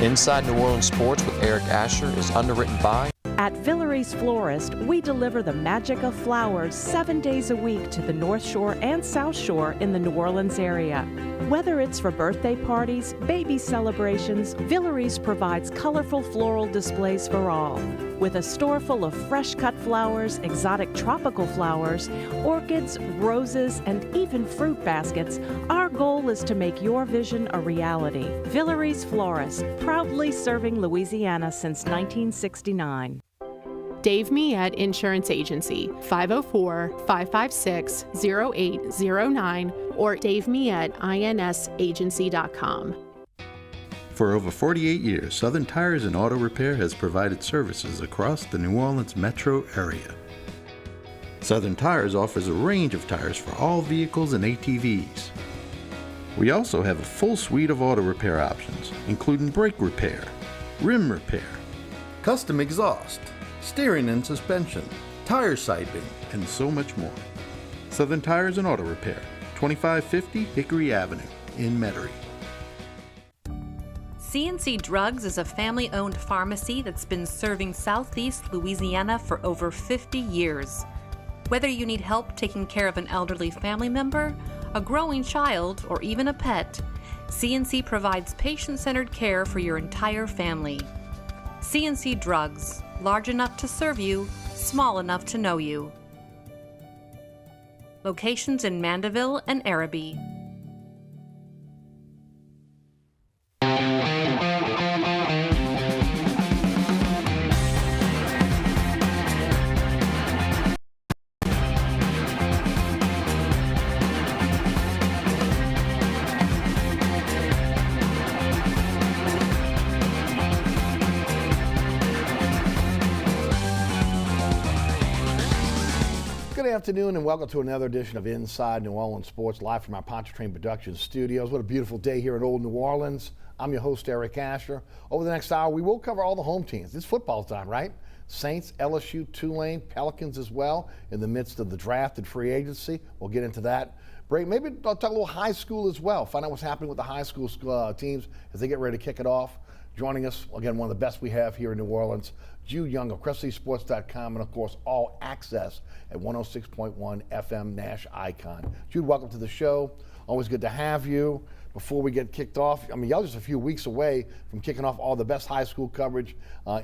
Inside New Orleans Sports with Eric Asher is underwritten by... At Villere's Florist, we deliver the magic of flowers 7 days a week to the North Shore and South Shore in the New Orleans area. Whether it's for birthday parties, baby celebrations, Villere's provides colorful floral displays for all. With a store full of fresh-cut flowers, exotic tropical flowers, orchids, roses, and even fruit baskets, our goal is to make your vision a reality. Villere's Florist, proudly serving Louisiana since 1969. Dave Miette Insurance Agency, 504-556-0809 or davemietteINSagency.com. For over 48 years, Southern Tires and Auto Repair has provided services across the New Orleans metro area. Southern Tires offers a range of tires for all vehicles and ATVs. We also have a full suite of auto repair options, including brake repair, rim repair, custom exhaust, steering and suspension, tire siping, and so much more. Southern Tires and Auto Repair, 2550 Hickory Avenue in Metairie. Cnc Drugs is a family-owned pharmacy that's been serving Southeast Louisiana for over 50 years. Whether you need help taking care of an elderly family member, a growing child, or even a pet, Cnc provides patient-centered care for your entire family. Cnc Drugs, large enough to serve you, small enough to know you. Locations in Mandeville and Araby. Good afternoon and welcome to another edition of Inside New Orleans Sports, live from our Pontchartrain Productions studios. What a beautiful day here in Old New Orleans. I'm your host, Eric Asher. Over the next hour, we will cover all the home teams. It's football time, right? Saints, LSU, Tulane, Pelicans as well, in the midst of the draft and free agency. We'll get into that. Break. Maybe I'll talk a little high school as well. Find out what's happening with the high school teams as they get ready to kick it off. Joining us, again, one of the best we have here in New Orleans, Jude Young of CrescentCitySports.com, and of course, all access at 106.1 FM Nash Icon. Jude, welcome to the show. Always good to have you. Before we get kicked off, I mean, y'all just a few weeks away from kicking off all the best high school coverage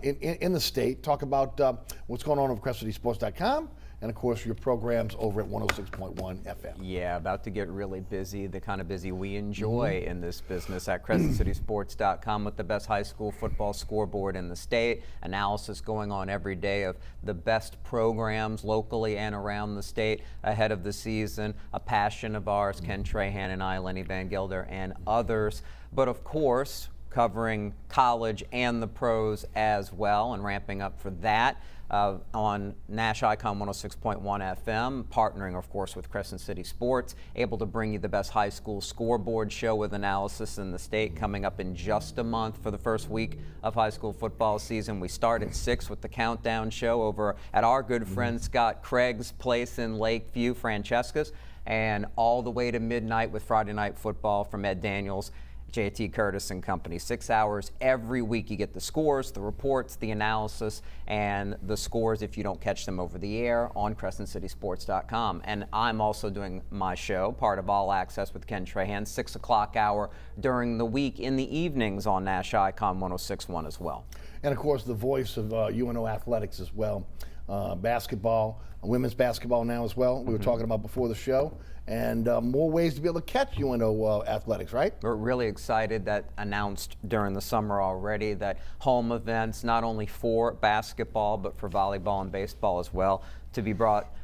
in the state. Talk about what's going on over CrescentCitySports.com. And, of course, your programs over at 106.1 FM. Yeah, about to get really busy, the kind of busy we enjoy in this business at CrescentCitySports.com with the best high school football scoreboard in the state. Analysis going on every day of the best programs locally and around the state ahead of the season. A passion of ours, Ken Trahan and I, Lenny Van Gelder, and others. But, of course, covering college and the pros as well and ramping up for that. On Nash Icon 106.1 FM, partnering, of course, with Crescent City Sports, able to bring you the best high school scoreboard show with analysis in the state coming up in just a month for the first week of high school football season. We start at 6 with the countdown show over at our good friend Scott Craig's place in Lakeview, Francesca's, and all the way to midnight with Friday Night Football from Ed Daniels, J.T. Curtis and company. 6 hours every week. You get the scores, the reports, the analysis, and the scores if you don't catch them over the air on CrescentCitySports.com. And I'm also doing my show, part of All Access with Ken Trahan, 6 o'clock hour during the week in the evenings on Nash Icon 106.1 as well. And, of course, the voice of UNO Athletics as well. Basketball, women's basketball now as well. We were talking about before the show. And more ways to be able to catch UNO athletics, right? We're really excited that announced during the summer already that home events, not only for basketball, but for volleyball and baseball as well, to be brought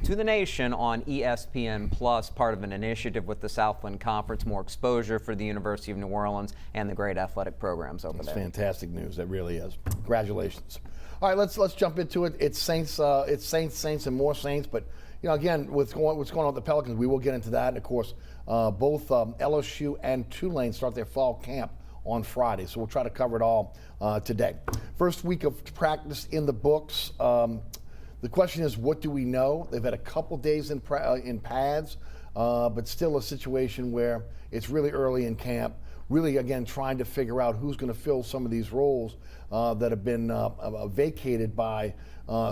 to the nation on ESPN Plus, part of an initiative with the Southland Conference, more exposure for the University of New Orleans and the great athletic programs over there. That's fantastic news. That really is. Congratulations. All right, let's jump into it. It's Saints, and more Saints, but you know, again, what's going on with the Pelicans, we will get into that. And, of course, both LSU and Tulane start their fall camp on Friday, so we'll try to cover it all today. First week of practice in the books. The question is, what do we know? They've had a couple days in pads. but still a situation where it's really early in camp. Really, again, trying to figure out who's going to fill some of these roles that have been vacated by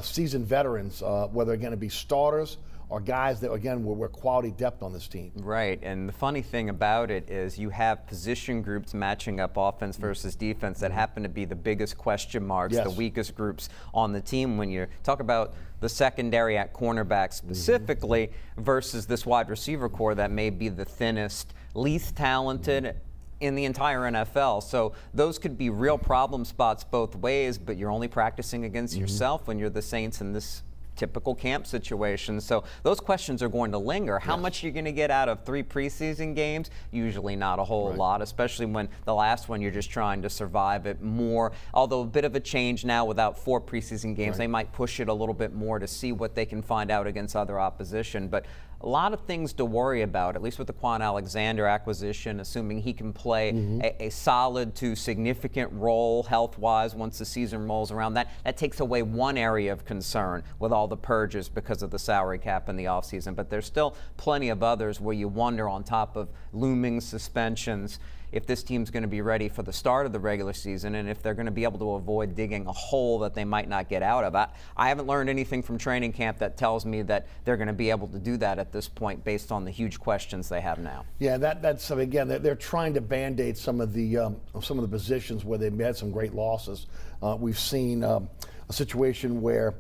seasoned veterans, whether again it be starters or guys that, again, were quality depth on this team. Right, and the funny thing about it is you have position groups matching up offense versus defense that happen to be the biggest question marks, the weakest groups on the team when you talk about the secondary at cornerback specifically versus this wide receiver core that may be the thinnest, least talented in the entire NFL. So those could be real problem spots both ways, but you're only practicing against yourself when you're the Saints in this typical camp situation. So those questions are going to linger. How much are you going to get out of 3 preseason games? Usually not a whole lot, especially when the last one you're just trying to survive it more. Although a bit of a change now without 4 preseason games, they might push it a little bit more to see what they can find out against other opposition. But a lot of things to worry about, at least with the Quan Alexander acquisition, assuming he can play a solid to significant role health-wise once the season rolls around. That takes away one area of concern with all the purges because of the salary cap in the offseason. But there's still plenty of others where you wonder, on top of looming suspensions, if this team's going to be ready for the start of the regular season and if they're going to be able to avoid digging a hole that they might not get out of. I haven't learned anything from training camp that tells me that they're going to be able to do that at this point based on the huge questions they have now. Yeah, that's again, they're trying to band-aid some of the positions where they've had some great losses. We've seen a situation where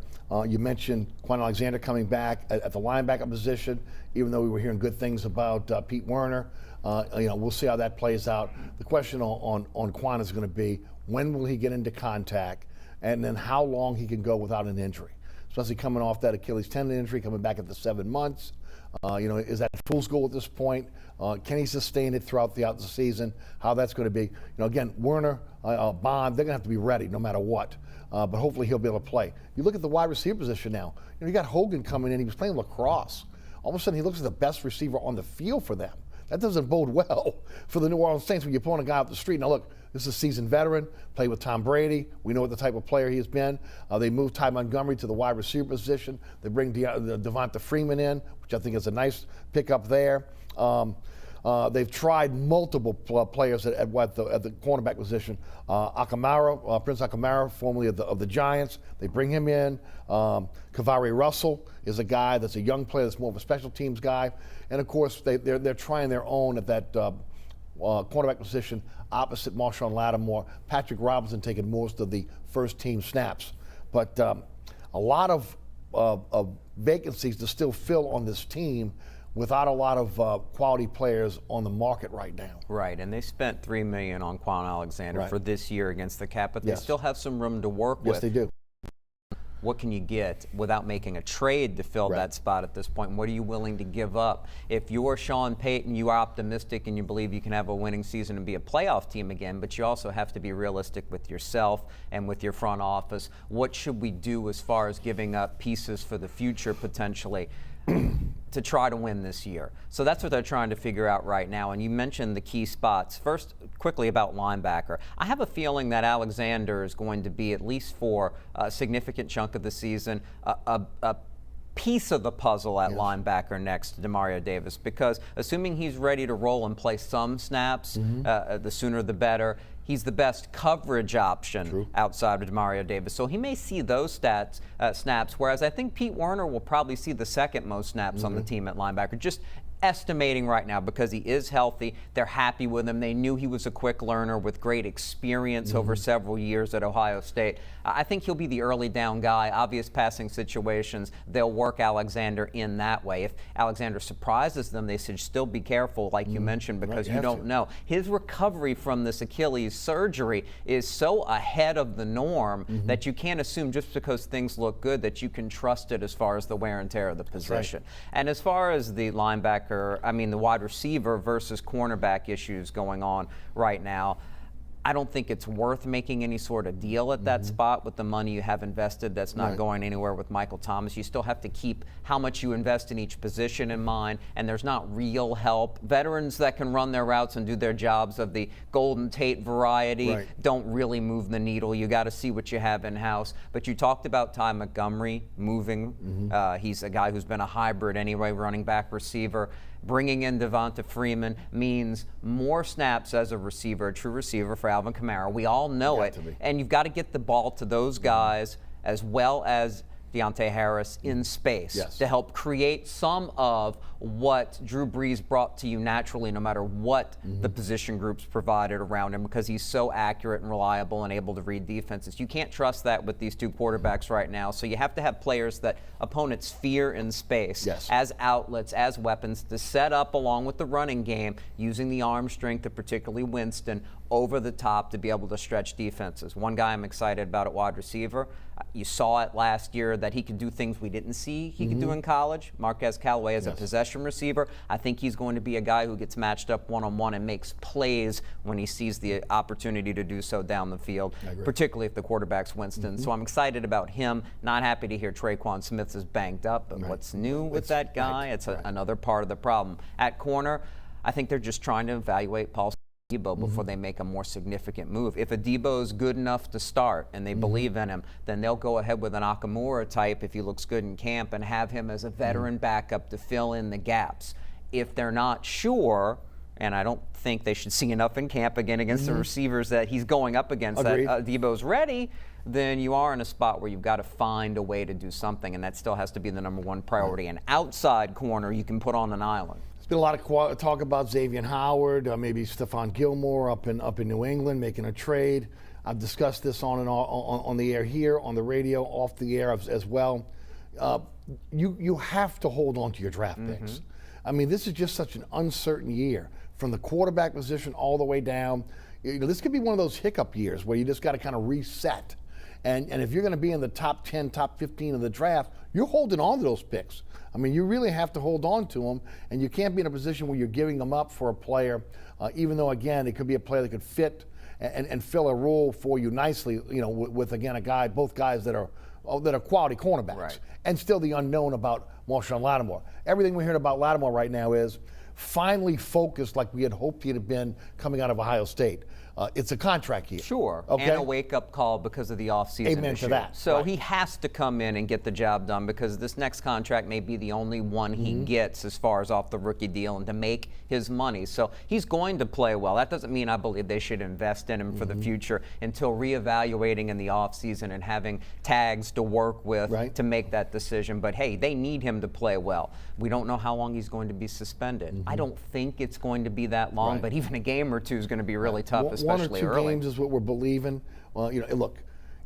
you mentioned Quan Alexander coming back at the linebacker position, even though we were hearing good things about Pete Werner. We'll see how that plays out. The question on Quan is going to be, when will he get into contact, and then how long he can go without an injury, especially coming off that Achilles tendon injury, coming back at the 7 months. Is that fool's goal at this point? Can he sustain it throughout the season? How that's going to be. Again, Werner, Bond, they're going to have to be ready no matter what. But hopefully he'll be able to play. You look at the wide receiver position now. You got Hogan coming in. He was playing lacrosse. All of a sudden, he looks like the best receiver on the field for them. That doesn't bode well for the New Orleans Saints when you're pulling a guy off the street. Now, look, this is a seasoned veteran, played with Tom Brady. We know what the type of player he has been. They moved Ty Montgomery to the wide receiver position. They bring Devonta Freeman in, which I think is a nice pickup there. They've tried multiple players at the cornerback position. Prince Akamara, formerly of the Giants, they bring him in. Kavari Russell is a guy that's a young player that's more of a special teams guy. And of course, they're trying their own at that cornerback position opposite Marshawn Lattimore. Patrick Robinson taking most of the first team snaps. But a lot of vacancies to still fill on this team without a lot of quality players on the market right now. Right, and they spent $3 million on Quan Alexander for this year against the cap, but they still have some room to work with. Yes, they do. What can you get without making a trade to fill that spot at this point? What are you willing to give up? If you're Sean Payton, you are optimistic and you believe you can have a winning season and be a playoff team again, but you also have to be realistic with yourself and with your front office. What should we do as far as giving up pieces for the future potentially to try to win this year? So that's what they're trying to figure out right now. And you mentioned the key spots. First, quickly about linebacker. I have a feeling that Alexander is going to be, at least for a significant chunk of the season, a piece of the puzzle at linebacker next to Demario Davis, because assuming he's ready to roll and play some snaps, the sooner the better. He's the best coverage option outside of Demario Davis. So he may see those snaps, whereas I think Pete Werner will probably see the second most snaps on the team at linebacker. Just estimating right now, because he is healthy. They're happy with him. They knew he was a quick learner with great experience over several years at Ohio State. I think he'll be the early down guy. Obvious passing situations, they'll work Alexander in that way. If Alexander surprises them, they should still be careful, like you mentioned, because you don't know. His recovery from this Achilles surgery is so ahead of the norm that you can't assume just because things look good that you can trust it as far as the wear and tear of the position. And as far as the linebacker, the wide receiver versus cornerback issues going on right now, I don't think it's worth making any sort of deal at that spot with the money you have invested. That's not going anywhere with Michael Thomas. You still have to keep how much you invest in each position in mind, and there's not real help. Veterans that can run their routes and do their jobs of the Golden Tate variety don't really move the needle. You got to see what you have in-house. But you talked about Ty Montgomery moving. He's a guy who's been a hybrid anyway, running back, receiver. bringing in Devonta Freeman means more snaps as a receiver, a true receiver for Alvin Kamara. We all know it. And you've got to get the ball to those guys as well as Deontay Harris in space to help create some of what Drew Brees brought to you naturally, no matter what the position groups provided around him, because he's so accurate and reliable and able to read defenses. You can't trust that with these two quarterbacks right now, so you have to have players that opponents fear in space as outlets, as weapons to set up along with the running game, using the arm strength of particularly Winston over the top to be able to stretch defenses. One guy I'm excited about at wide receiver, you saw it last year that he could do things we didn't see he could do in college. Marquez Callaway as a possession receiver. I think he's going to be a guy who gets matched up one-on-one and makes plays when he sees the opportunity to do so down the field, particularly if the quarterback's Winston. So I'm excited about him. Not happy to hear Traquan Smith is banged up, but what's new with that guy? It's another part of the problem. At corner, I think they're just trying to evaluate Paul Debo before they make a more significant move. If Adebo is good enough to start and they believe in him, then they'll go ahead with an Nakamura type if he looks good in camp and have him as a veteran backup to fill in the gaps. If they're not sure, and I don't think they should see enough in camp again against the receivers that he's going up against, that Adebo's ready, then you are in a spot where you've got to find a way to do something, and that still has to be the #1 priority. An outside corner you can put on an island. There's been a lot of talk about Xavier Howard, maybe Stephon Gilmore up in New England making a trade. I've discussed this on the air here, on the radio, off the air as well. You have to hold on to your draft picks. I mean, this is just such an uncertain year, from the quarterback position all the way down. This could be one of those hiccup years where you just got to kind of reset. And if you're going to be in the top 10, top 15 of the draft, you're holding on to those picks. I mean, you really have to hold on to them, and you can't be in a position where you're giving them up for a player, even though, again, it could be a player that could fit and fill a role for you nicely, with again, both guys that are quality cornerbacks. And still the unknown about Marshawn Lattimore. Everything we're hearing about Lattimore right now is finally focused like we had hoped he'd have been coming out of Ohio State. It's a contract year. Sure, and a wake-up call because of the offseason Amen to that. So he has to come in and get the job done, because this next contract may be the only one he gets as far as off the rookie deal and to make his money. So he's going to play well. That doesn't mean I believe they should invest in him for the future until reevaluating in the offseason and having tags to work with to make that decision. But, hey, they need him to play well. We don't know how long he's going to be suspended. I don't think it's going to be that long, but even a game or two is going to be really tough, especially early. 1 or 2 games is what we're believing. Well, look,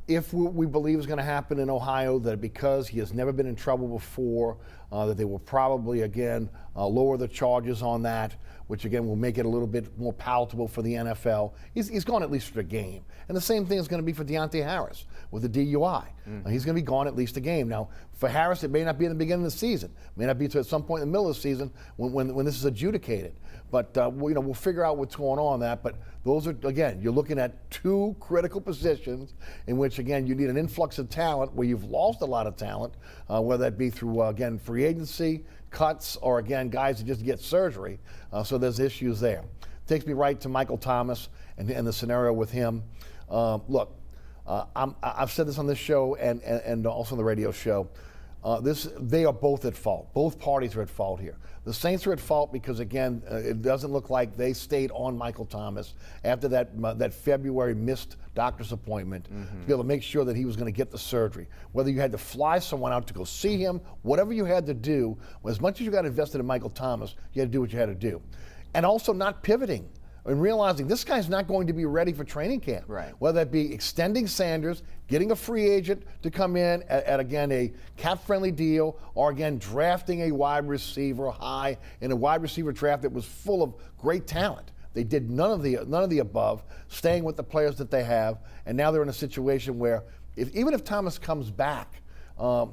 if we believe is going to happen in Ohio, that because he has never been in trouble before, that they will probably, again, lower the charges on that, which, again, will make it a little bit more palatable for the NFL. He's gone at least for a game. And the same thing is going to be for Deontay Harris with the DUI. He's going to be gone at least a game. Now, for Harris, it may not be in the beginning of the season. It may not be at some point in the middle of the season when this is adjudicated. But, we'll figure out what's going on that. But those are, again, you're looking at 2 critical positions in which, again, you need an influx of talent where you've lost a lot of talent, whether that be through, again, free agency, cuts, or, again, guys that just get surgery. So there's issues there. Takes me right to Michael Thomas and the scenario with him. Look, I've said this on this show and also on the radio show. They are both at fault. Both parties are at fault here. The Saints are at fault because, again, it doesn't look like they stayed on Michael Thomas after that February missed doctor's appointment to be able to make sure that he was going to get the surgery. Whether you had to fly someone out to go see him, whatever you had to do, as much as you got invested in Michael Thomas, you had to do what you had to do. And also not pivoting and realizing this guy's not going to be ready for training camp. Whether that be extending Sanders, getting a free agent to come in at again, a cap-friendly deal, or, again, drafting a wide receiver high in a wide receiver draft that was full of great talent. They did none of the above, staying with the players that they have, and now they're in a situation where even if Thomas comes back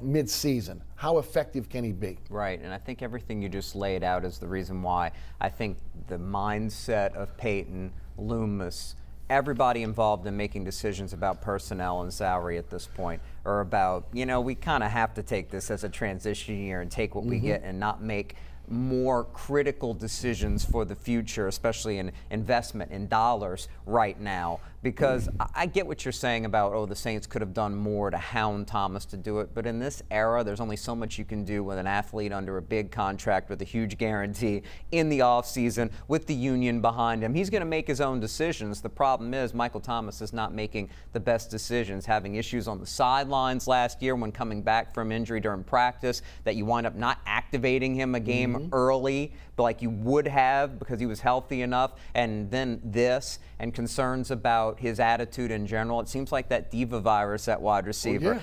mid-season, how effective can he be? Right, and I think everything you just laid out is the reason why I think the mindset of Peyton, Loomis, everybody involved in making decisions about personnel and salary at this point are about, we kind of have to take this as a transition year and take what we get and not make more critical decisions for the future, especially in investment in dollars right now. Because I get what you're saying about, oh, the Saints could have done more to hound Thomas to do it, but in this era, there's only so much you can do with an athlete under a big contract with a huge guarantee in the offseason with the union behind him. He's going to make his own decisions. The problem is Michael Thomas is not making the best decisions, having issues on the sidelines last year when coming back from injury during practice, that you wind up not activating him a game early, but like you would have because he was healthy enough, and then this, and concerns about his attitude in general. It seems like that diva virus at wide receiver.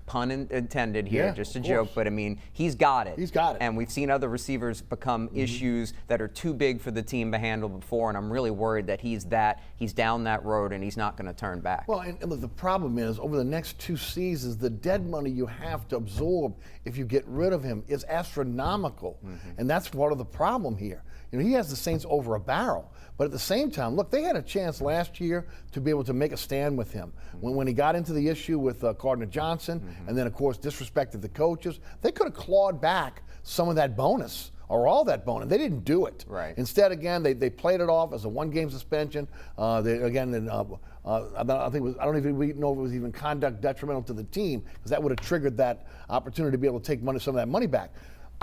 Pun intended here, just a joke, but I mean, he's got it. He's got it. And we've seen other receivers become issues that are too big for the team to handle before, and I'm really worried that he's down that road and he's not going to turn back. Well, and look, the problem is over the next 2 seasons, the dead money you have to absorb if you get rid of him is astronomical. And that's part of the problem here. You know, he has the Saints over a barrel. But at the same time, look, they had a chance last year to be able to make a stand with him. When he got into the issue with Gardner Johnson and then, of course, disrespected the coaches, they could have clawed back some of that bonus or all that bonus. They didn't do it. Right. Instead, again, they played it off as a one-game suspension. I don't even know if it was even conduct detrimental to the team, because that would have triggered that opportunity to be able to take some of that money back.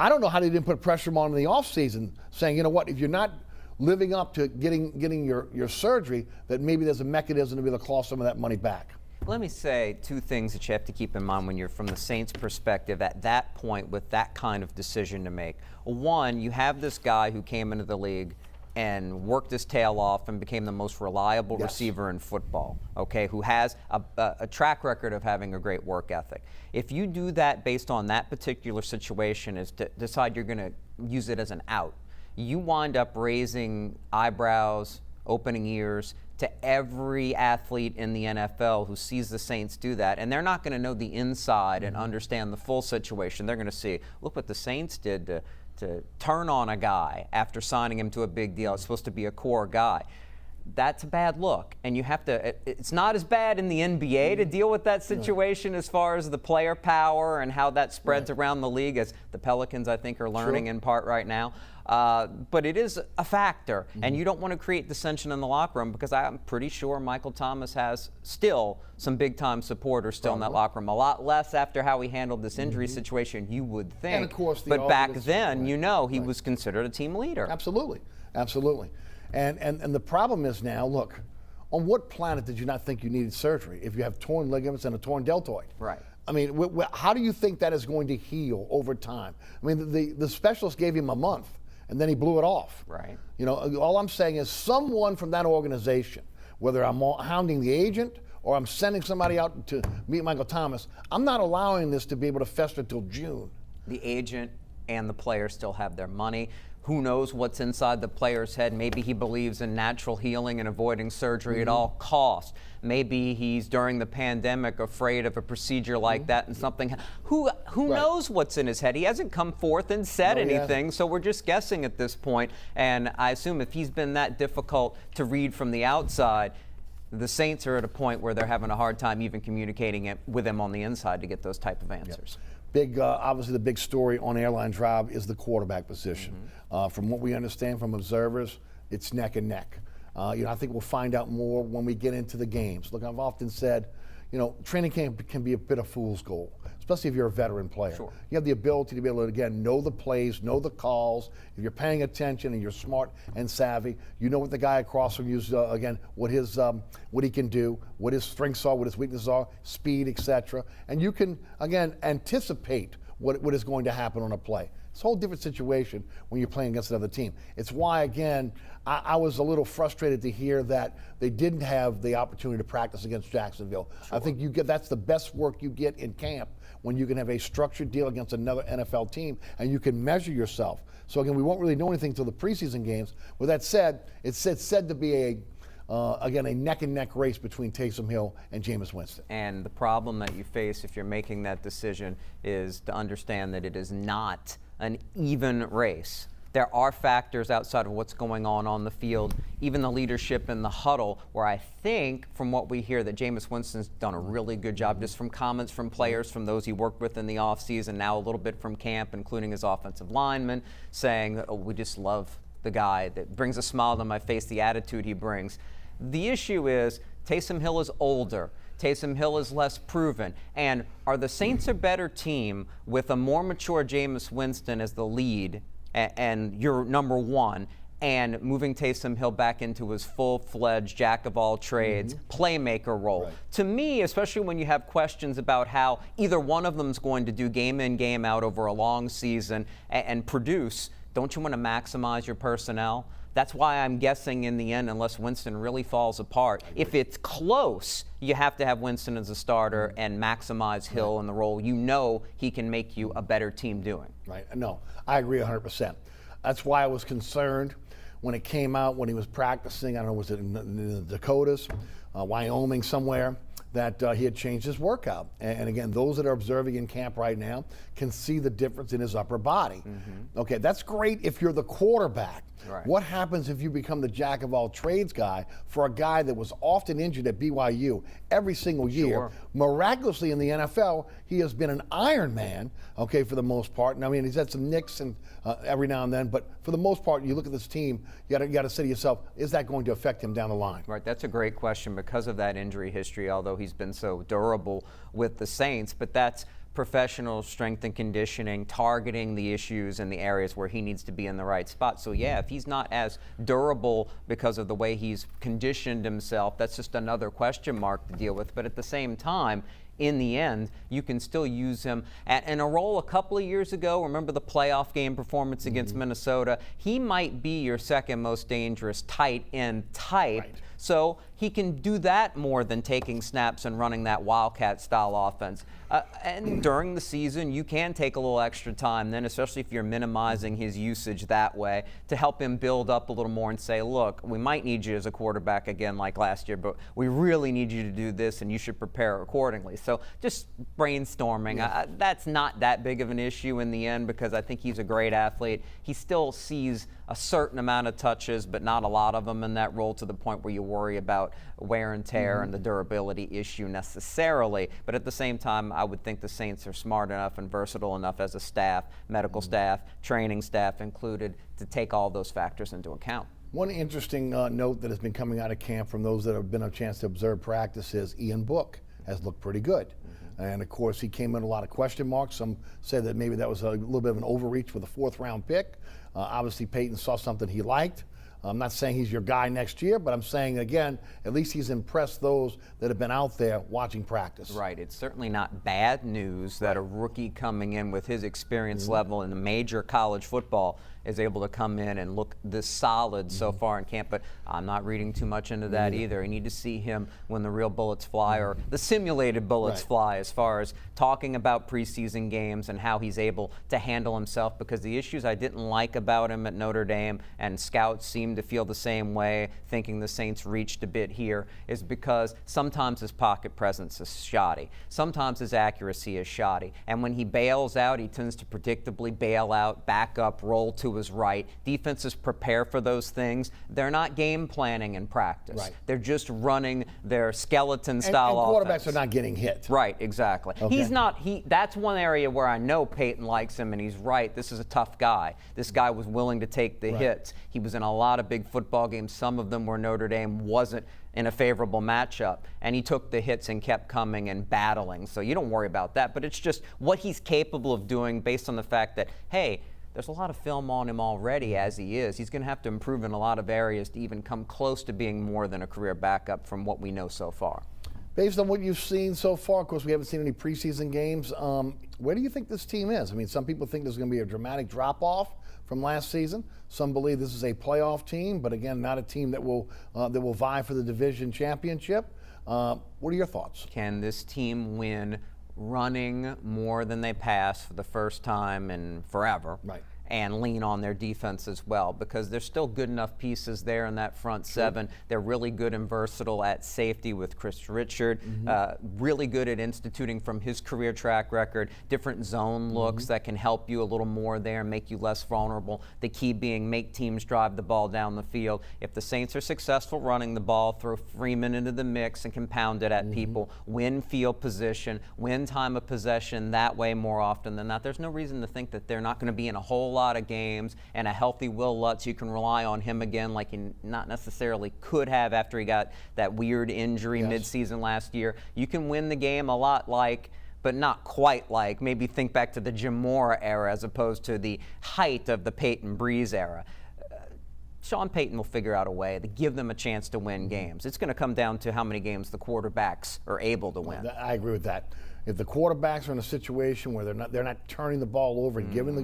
I don't know how they didn't put pressure on him in the offseason, saying, you know what, if you're not living up to getting your surgery, that maybe there's a mechanism to be able to claw some of that money back. Let me say 2 things that you have to keep in mind when you're from the Saints' perspective at that point with that kind of decision to make. One, you have this guy who came into the league and worked his tail off and became the most reliable receiver in football, okay, who has a track record of having a great work ethic. If you do that based on that particular situation, is to decide you're going to use it as an out, you wind up raising eyebrows, opening ears to every athlete in the NFL who sees the Saints do that, and they're not going to know the inside and understand the full situation. They're going to see, look what the Saints did to turn on a guy after signing him to a big deal. It's supposed to be a core guy. That's a bad look, and you have to, it's not as bad in the NBA to deal with that situation as far as the player power and how that spreads around the league, as the Pelicans, I think, are learning in part right now. But it is a factor, and you don't want to create dissension in the locker room, because I'm pretty sure Michael Thomas has still some big-time supporters still in that locker room. A lot less after how he handled this injury situation, you would think. And of course, but back then, you know, he was considered a team leader. Absolutely, absolutely. And the problem is now, look, on what planet did you not think you needed surgery if you have torn ligaments and a torn deltoid? Right. I mean, how do you think that is going to heal over time? I mean, the specialist gave him a month, and then he blew it off. Right. You know, all I'm saying is someone from that organization, whether I'm hounding the agent or I'm sending somebody out to meet Michael Thomas, I'm not allowing this to be able to fester till June. The agent and the player still have their money. Who knows what's inside the player's head? Maybe he believes in natural healing and avoiding surgery at all costs. Maybe he's, during the pandemic, afraid of a procedure like that and something. Who knows what's in his head? He hasn't come forth and said anything, so we're just guessing at this point. And I assume if he's been that difficult to read from the outside, the Saints are at a point where they're having a hard time even communicating it with him on the inside to get those type of answers. Big, obviously, the big story on Airline Drive is the quarterback position. From what we understand from observers, it's neck and neck. You know, I think we'll find out more when we get into the games. Look, I've often said, you know, training camp can be a bit of fool's gold, especially if you're a veteran player. Sure. You have the ability to be able to, again, know the plays, know the calls. If you're paying attention and you're smart and savvy, you know what the guy across from you is, again, what he can do, what his strengths are, what his weaknesses are, speed, etc. And you can, again, anticipate what is going to happen on a play. It's a whole different situation when you're playing against another team. It's why, again, I was a little frustrated to hear that they didn't have the opportunity to practice against Jacksonville. Sure. I think that's the best work you get in camp, when you can have a structured deal against another NFL team and you can measure yourself. So again, we won't really know anything until the preseason games. With that said, it's said to be again, a neck-and-neck race between Taysom Hill and Jameis Winston. And the problem that you face if you're making that decision is to understand that it is not an even race. there are factors outside of what's going on the field, even the leadership in the huddle, where I think, from what we hear, that Jameis Winston's done a really good job, just from comments from players, from those he worked with in the offseason, now a little bit from camp, including his offensive linemen, saying, oh, we just love the guy, that brings a smile to my face, the attitude he brings. The issue is Taysom Hill is older. Taysom Hill is less proven. And are the Saints a better team with a more mature Jameis Winston as the lead and your number one, and moving Taysom Hill back into his full-fledged jack-of-all-trades playmaker role? Right. To me, especially when you have questions about how either one of them is going to do game in, game out over a long season and produce, don't you want to maximize your personnel? That's why I'm guessing in the end, unless Winston really falls apart, if it's close, you have to have Winston as a starter and maximize Hill in the role you know he can make you a better team doing. Right. No, I agree 100%. That's why I was concerned when it came out, when he was practicing, I don't know, was it in the Dakotas, Wyoming, somewhere, that he had changed his workout. And again, those that are observing in camp right now can see the difference in his upper body. Okay, that's great if you're the quarterback. Right. What happens if you become the jack of all trades guy for a guy that was often injured at BYU every single year? Sure. Miraculously in the NFL, he has been an Iron Man, okay, for the most part. And I mean, he's had some nicks and every now and then, but for the most part, you look at this team, you got to say to yourself, is that going to affect him down the line? Right, that's a great question because of that injury history, although he's been so durable with the Saints. But that's professional strength and conditioning, targeting the issues and the areas where he needs to be in the right spot. So yeah, if he's not as durable because of the way he's conditioned himself, that's just another question mark to deal with. But at the same time, in the end, you can still use him in a role a couple of years ago. Remember the playoff game performance against Minnesota? He might be your second most dangerous tight end type. Right. So he can do that more than taking snaps and running that Wildcat style offense. And during the season, you can take a little extra time then, especially if you're minimizing his usage that way, to help him build up a little more and say, look, we might need you as a quarterback again like last year, but we really need you to do this and you should prepare accordingly. So just brainstorming. That's not that big of an issue in the end because I think he's a great athlete. He still sees a certain amount of touches, but not a lot of them in that role to the point where you worry about wear and tear and the durability issue necessarily. But at the same time, I would think the Saints are smart enough and versatile enough as a staff, medical staff, training staff included, to take all those factors into account. One interesting note that has been coming out of camp from those that have been a chance to observe practice is Ian Book has looked pretty good. And of course, he came in a lot of question marks. Some say that maybe that was a little bit of an overreach with a fourth-round pick. Obviously, Peyton saw something he liked. I'm not saying he's your guy next year, but I'm saying, again, at least he's impressed those that have been out there watching practice. Right. It's certainly not bad news that a rookie coming in with his experience level in major college football is able to come in and look this solid so far in camp. But I'm not reading too much into that either. I need to see him when the real bullets fly, or the simulated bullets fly, as far as talking about preseason games and how he's able to handle himself. Because the issues I didn't like about him at Notre Dame, and scouts seem to feel the same way, thinking the Saints reached a bit here, is because sometimes his pocket presence is shoddy. Sometimes his accuracy is shoddy. And when he bails out, he tends to predictably bail out, back up, roll to his right. Defenses prepare for those things. They're not game planning in practice. Right. They're just running their skeleton style and quarterbacks offense. are not getting hit. Right, exactly. Okay. He's not, that's one area where I know Peyton likes him, and he's right. This is a tough guy. This guy was willing to take the hits. He was in a lot of big football games, some of them where Notre Dame wasn't in a favorable matchup, and he took the hits and kept coming and battling. So you don't worry about that, but it's just what he's capable of doing based on the fact that, hey, there's a lot of film on him already as he is. He's going to have to improve in a lot of areas to even come close to being more than a career backup from what we know so far. Based on what you've seen so far, of course, we haven't seen any preseason games. Where do you think this team is? I mean, some people think there's going to be a dramatic drop-off from last season. Some believe this is a playoff team, but again, not a team that will vie for the division championship. What are your thoughts? Can this team win running more than they pass for the first time in forever? Right. and lean on their defense as well, because there's still good enough pieces there in that front seven. They're really good and versatile at safety with Chris Richard, really good at instituting from his career track record different zone looks that can help you a little more there and make you less vulnerable. The key being make teams drive the ball down the field. If the Saints are successful running the ball, throw Freeman into the mix and compound it at people, win field position, win time of possession that way more often than not. There's no reason to think that they're not going to be in a whole lot of games, and a healthy Will Lutz, you can rely on him again like he not necessarily could have after he got that weird injury mid-season last year. You can win the game a lot like, but not quite like, maybe think back to the Jim Mora era as opposed to the height of the Peyton Breeze era. Sean Payton will figure out a way to give them a chance to win games. It's going to come down to how many games the quarterbacks are able to win. I agree with that. If the quarterbacks are in a situation where they're not turning the ball over and giving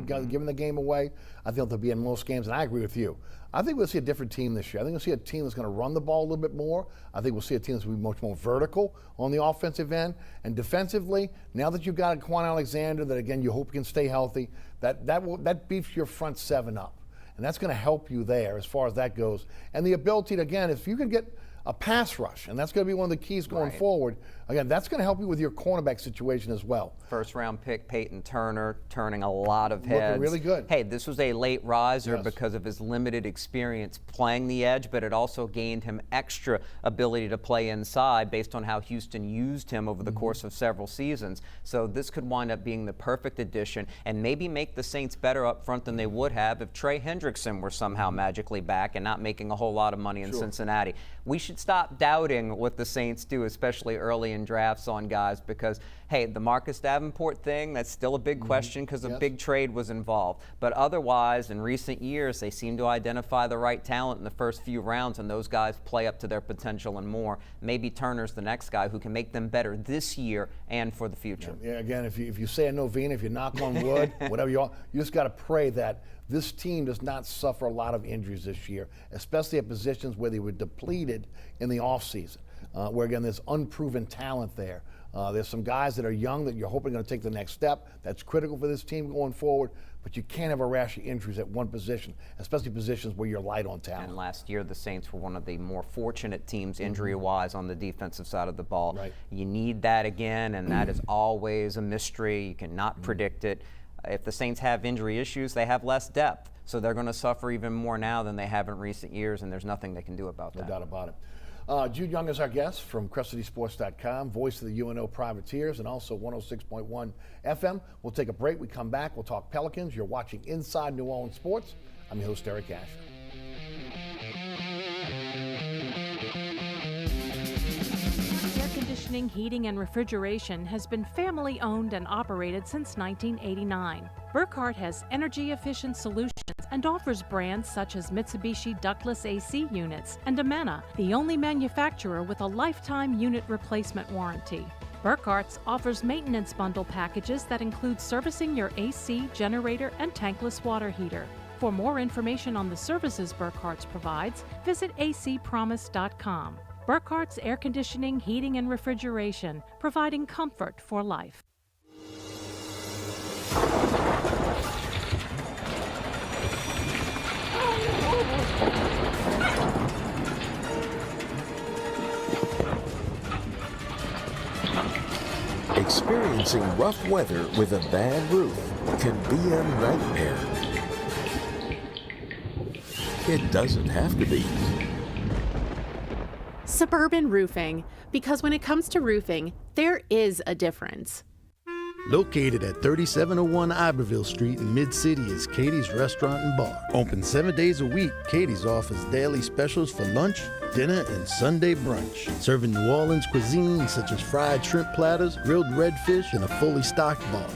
the game away, I think they'll be in most games. And I agree with you. I think we'll see a different team this year. I think we'll see a team that's going to run the ball a little bit more. I think we'll see a team that's going to be much more vertical on the offensive end. And defensively, now that you've got Quan Alexander, that again you hope can stay healthy, that beefs your front seven up. And that's going to help you there as far as that goes. And the ability to, again, if you can get a pass rush, and that's going to be one of the keys going forward. Again, that's going to help you with your cornerback situation as well. First-round pick Peyton Turner turning a lot of heads. Looking really good. Hey, this was a late riser because of his limited experience playing the edge, but it also gained him extra ability to play inside based on how Houston used him over the course of several seasons. So this could wind up being the perfect addition and maybe make the Saints better up front than they would have if Trey Hendrickson were somehow magically back and not making a whole lot of money in Cincinnati. We should stop doubting what the Saints do, especially early in drafts on guys, because, hey, the Marcus Davenport thing, that's still a big question because a big trade was involved. But otherwise, in recent years, they seem to identify the right talent in the first few rounds, and those guys play up to their potential and more. Maybe Turner's the next guy who can make them better this year and for the future. Yeah, again, if you say a novena, if you knock on wood, whatever you want, you just got to pray that this team does not suffer a lot of injuries this year, especially at positions where they were depleted in the offseason, where, again, there's unproven talent there. There's some guys that are young that you're hoping are going to take the next step. That's critical for this team going forward, but you can't have a rash of injuries at one position, especially positions where you're light on talent. And last year, the Saints were one of the more fortunate teams injury-wise on the defensive side of the ball. You need that again, and that is always a mystery. You cannot predict it. If the Saints have injury issues, they have less depth. So they're going to suffer even more now than they have in recent years, and there's nothing they can do about that. No doubt about it. Jude Young is our guest from CrescentCitySports.com, voice of the UNO Privateers, and also 106.1 FM. We'll take a break. We come back. We'll talk Pelicans. You're watching Inside New Orleans Sports. I'm your host, Eric Asher. Conditioning, heating, and refrigeration has been family owned and operated since 1989. Burkhardt has energy-efficient solutions and offers brands such as Mitsubishi ductless AC units and Amana, the only manufacturer with a lifetime unit replacement warranty. Burkhardt's offers maintenance bundle packages that include servicing your AC, generator, and tankless water heater. For more information on the services Burkhardt's provides, visit acpromise.com. Burkhardt's Air Conditioning, Heating, and Refrigeration, providing comfort for life. Experiencing rough weather with a bad roof can be a nightmare. It doesn't have to be. Suburban Roofing, because when it comes to roofing, there is a difference. Located at 3701 Iberville Street in Mid-City is Katie's Restaurant and Bar. Open 7 days a week, Katie's offers daily specials for lunch, dinner, and Sunday brunch. Serving New Orleans cuisine such as fried shrimp platters, grilled redfish, and a fully stocked bar.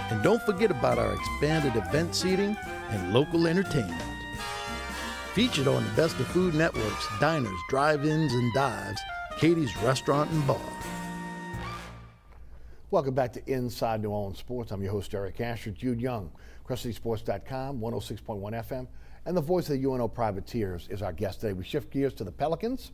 And don't forget about our expanded event seating and local entertainment. Featured on the Best of Food Network's diners, drive-ins, and dives, Katie's Restaurant and Bar. Welcome back to Inside New Orleans Sports. I'm your host, Eric Asher. Jude Young, CrescentCitySports.com, 106.1 FM, and the voice of the UNO Privateers is our guest today. We shift gears to the Pelicans,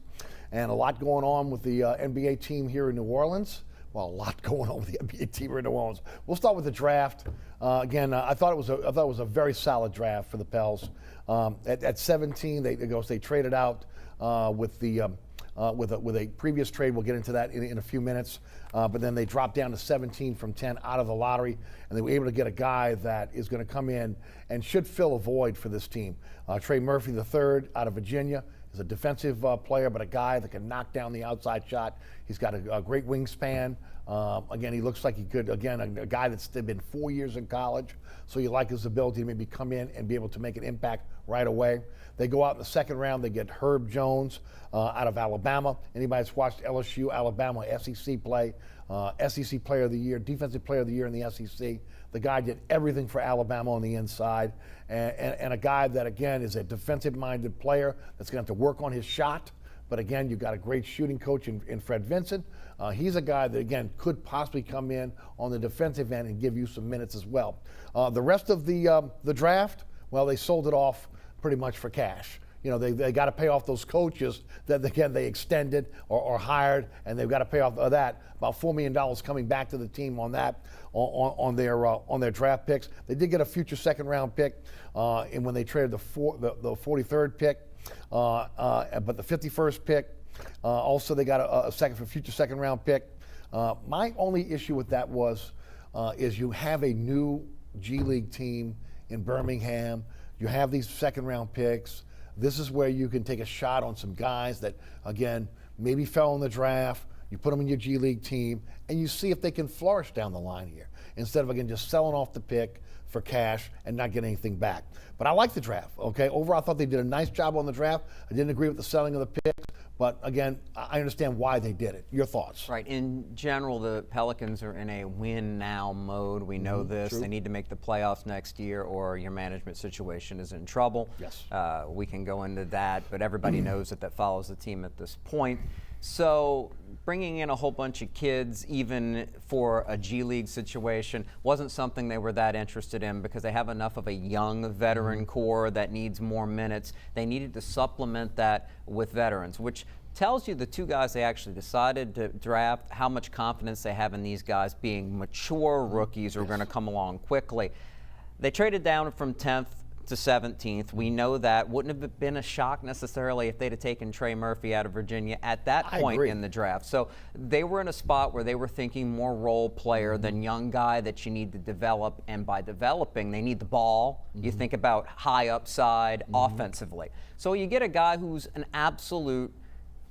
and a lot going on with the NBA team here in New Orleans. Well, a lot going on with the NBA team here in New Orleans. We'll start with the draft. Again, I thought it was a very solid draft for the Pels. At 17, they traded out with a previous trade. We'll get into that in a few minutes. But then they dropped down to 17 from 10 out of the lottery, and they were able to get a guy that is going to come in and should fill a void for this team. Trey Murphy III out of Virginia is a defensive player, but a guy that can knock down the outside shot. He's got a great wingspan. Again, he looks like he could, again, a guy that's been 4 years in college, so you like his ability to maybe come in and be able to make an impact right away. They go out in the second round, they get Herb Jones out of Alabama. Anybody that's watched LSU, Alabama, SEC play, SEC Player of the Year, Defensive Player of the Year in the SEC. The guy did everything for Alabama on the inside, and a guy that, again, is a defensive-minded player that's going to have to work on his shot. But again, you've got a great shooting coach in Fred Vincent. He's a guy that, again, could possibly come in on the defensive end and give you some minutes as well. The rest of the draft, well, they sold it off pretty much for cash. You know, they got to pay off those coaches that, again, they extended or hired, and they've got to pay off that. About $4 million coming back to the team on that, on their draft picks. They did get a future second-round pick, and when they traded the 43rd pick, but the 51st pick, also they got a future second-round pick. My only issue with that is you have a new G League team in Birmingham. You have these second-round picks. This is where you can take a shot on some guys that, again, maybe fell in the draft. You put them in your G League team, and you see if they can flourish down the line here, instead of, again, just selling off the pick for cash and not getting anything back. But I like the draft, okay? Overall, I thought they did a nice job on the draft. I didn't agree with the selling of the picks, but, again, I understand why they did it. Your thoughts? Right. In general, the Pelicans are in a win-now mode. We know this. True. They need to make the playoffs next year, or your management situation is in trouble. Yes. We can go into that, but everybody knows that follows the team at this point. So bringing in a whole bunch of kids, even for a G League situation, wasn't something they were that interested in, because they have enough of a young veteran core that needs more minutes. They needed to supplement that with veterans, which tells you the two guys they actually decided to draft, how much confidence they have in these guys being mature rookies who are going to come along quickly. They traded down from 10th to 17th. We know that wouldn't have been a shock necessarily if they'd have taken Trey Murphy out of Virginia at that point in the draft. So they were in a spot where they were thinking more role player than young guy that you need to develop, and by developing, they need the ball. You think about high upside offensively. So you get a guy who's an absolute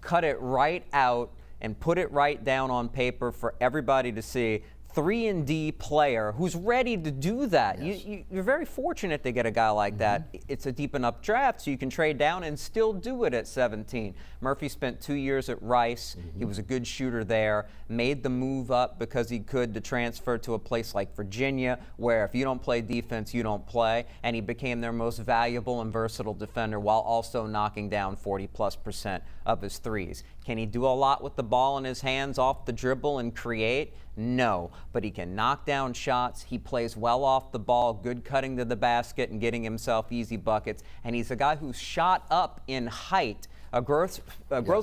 cut it right out and put it right down on paper for everybody to see. 3-and-D player who's ready to do that. Yes. You're very fortunate to get a guy like that. It's a deep enough draft, so you can trade down and still do it at 17. Murphy spent 2 years at Rice. He was a good shooter there, made the move up because he could to transfer to a place like Virginia, where if you don't play defense, you don't play, and he became their most valuable and versatile defender while also knocking down 40+% of his threes. Can he do a lot with the ball in his hands off the dribble and create? No, but he can knock down shots. He plays well off the ball, good cutting to the basket and getting himself easy buckets. And he's a guy who's shot up in height, a growth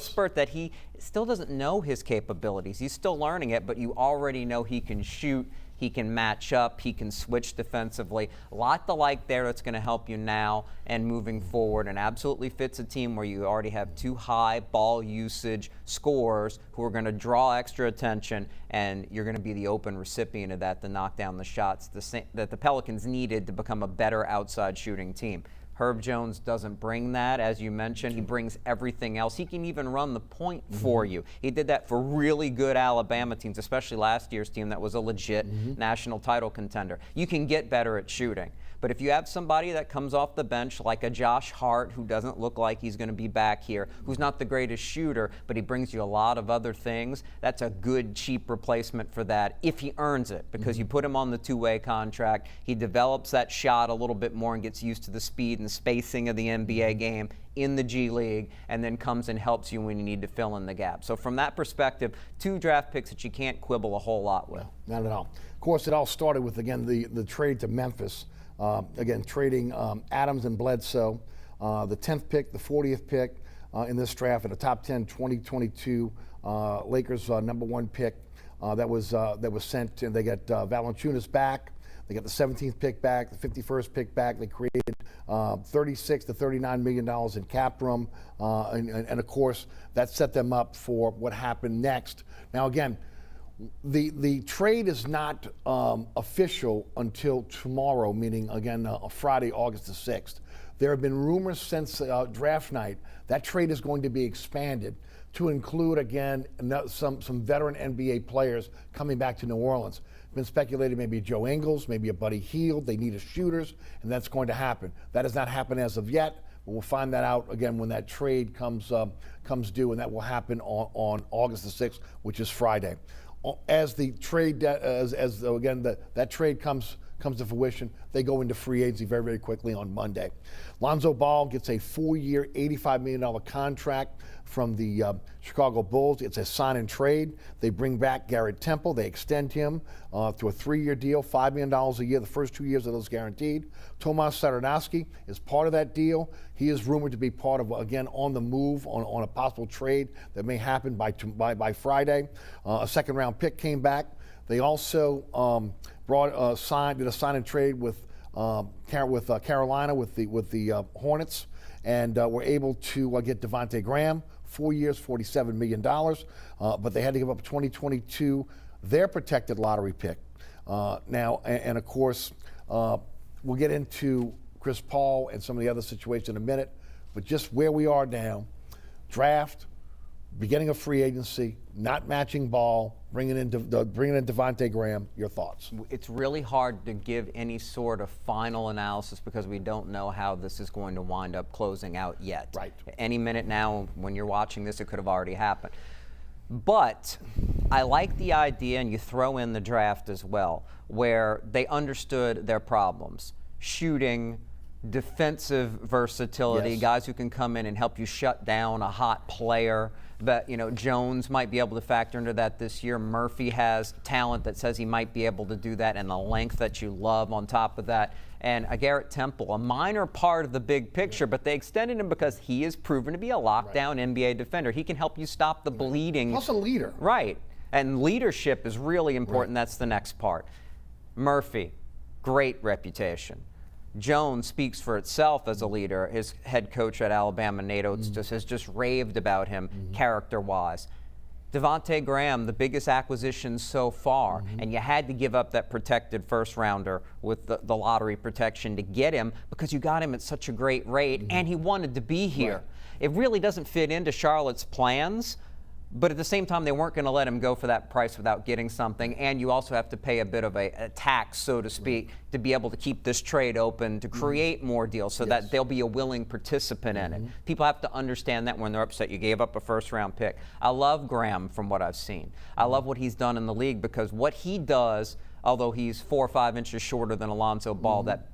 spurt that he still doesn't know his capabilities. He's still learning it, but you already know he can shoot. He can match up. He can switch defensively. A lot to like there that's going to help you now and moving forward, and absolutely fits a team where you already have two high ball usage scorers who are going to draw extra attention, and you're going to be the open recipient of that to knock down the shots that the Pelicans needed to become a better outside shooting team. Herb Jones doesn't bring that, as you mentioned. He brings everything else. He can even run the point for you. He did that for really good Alabama teams, especially last year's team that was a legit national title contender. You can get better at shooting. But if you have somebody that comes off the bench like a Josh Hart, who doesn't look like he's going to be back here, who's not the greatest shooter, but he brings you a lot of other things, that's a good, cheap replacement for that if he earns it, because you put him on the two-way contract. He develops that shot a little bit more and gets used to the speed and spacing of the NBA game in the G League, and then comes and helps you when you need to fill in the gap. So from that perspective, two draft picks that you can't quibble a whole lot with. No, not at all. Of course, it all started with, again, the trade to Memphis. Again, trading Adams and Bledsoe, the 10th pick, the 40th pick in this draft, and a top 10 2022 Lakers #1 pick that was sent, and they got Valanciunas back. They got the 17th pick back, the 51st pick back. They created $36 to $39 million in cap room, and of course that set them up for what happened next. Now again, the trade is not official until tomorrow, meaning again Friday, August the 6th. There have been rumors since draft night that trade is going to be expanded to include again some veteran NBA players coming back to New Orleans. Been speculated maybe Joe Ingles, maybe a Buddy Hield. They needed shooters, and that's going to happen. That has not happened as of yet, but we'll find that out again when that trade comes due, and that will happen on August the 6th, which is Friday. As the trade, that trade comes to fruition, they go into free agency very, very quickly on Monday. Lonzo Ball gets a 4-year, $85 million contract from the Chicago Bulls. It's a sign and trade. They bring back Garrett Temple. They extend him to a 3-year deal, $5 million a year. The first 2 years of those guaranteed. Tomas Satoransky is part of that deal. He is rumored to be part of, again, on the move on a possible trade that may happen by Friday. A second-round pick came back. They also did a sign and trade with Carolina with the Hornets, and were able to get Devontae Graham, 4 years, $47 million, but they had to give up 2022, their protected lottery pick. Now, and of course, we'll get into Chris Paul and some of the other situations in a minute, but just where we are now, draft, beginning of free agency, not matching Ball, bringing in Devontae Graham. Your thoughts? It's really hard to give any sort of final analysis because we don't know how this is going to wind up closing out yet. Right. Any minute now, when you're watching this, it could have already happened. But I like the idea, and you throw in the draft as well, where they understood their problems. Shooting, defensive versatility, yes, guys who can come in and help you shut down a hot player. But, Jones might be able to factor into that this year. Murphy has talent that says he might be able to do that, and the length that you love on top of that. And a Garrett Temple, a minor part of the big picture, but they extended him because he is proven to be a lockdown NBA defender. He can help you stop the bleeding. Plus a leader. Right. And leadership is really important. That's the next part. Murphy, great reputation. Jones speaks for itself as a leader. His head coach at Alabama, Nate Oates, has just raved about him character-wise. Devontae Graham, the biggest acquisition so far, and you had to give up that protected first-rounder with the lottery protection to get him because you got him at such a great rate, and he wanted to be here. Right. It really doesn't fit into Charlotte's plans, but at the same time, they weren't going to let him go for that price without getting something, and you also have to pay a bit of a tax, so to speak, to be able to keep this trade open, to create more deals so that they'll be a willing participant in it. People have to understand that when they're upset. You gave up a first-round pick. I love Graham from what I've seen. I love what he's done in the league because what he does, although he's 4 or 5 inches shorter than Alonzo Ball, that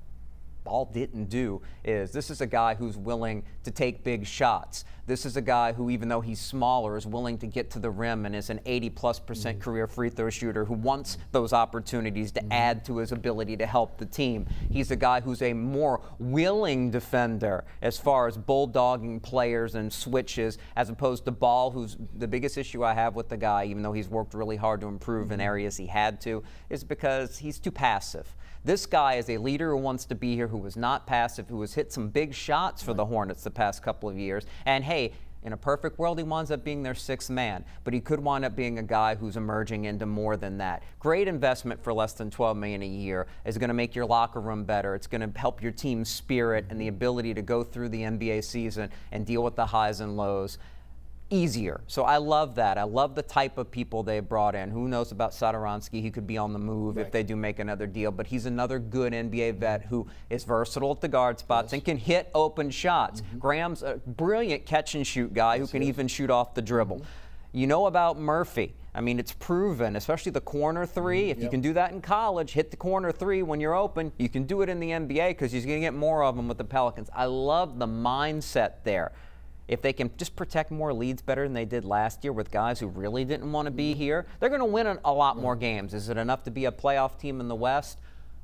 Ball didn't do is this is a guy who's willing to take big shots. This is a guy who, even though he's smaller, is willing to get to the rim and is an 80+% career free throw shooter who wants those opportunities to add to his ability to help the team. He's a guy who's a more willing defender as far as bulldogging players and switches, as opposed to Ball, who's the biggest issue I have with the guy, even though he's worked really hard to improve in areas he had to, is because he's too passive. This guy is a leader who wants to be here, who was not passive, who has hit some big shots for the Hornets the past couple of years. And hey, in a perfect world, he winds up being their 6th man, but he could wind up being a guy who's emerging into more than that. Great investment for less than $12 million a year. Is going to make your locker room better. It's going to help your team's spirit and the ability to go through the NBA season and deal with the highs and lows easier. So I love that. I love the type of people they brought in. Who knows about Satoransky? He could be on the move if they do make another deal, but he's another good NBA vet who is versatile at the guard spots and can hit open shots. Graham's a brilliant catch and shoot guy who can even shoot off the dribble. You know about Murphy. I mean, it's proven, especially the corner three. If you can do that in college, hit the corner three when you're open, you can do it in the NBA because he's going to get more of them with the Pelicans. I love the mindset there. If they can just protect more leads better than they did last year with guys who really didn't want to be here, they're going to win a lot more games. Is it enough to be a playoff team in the West?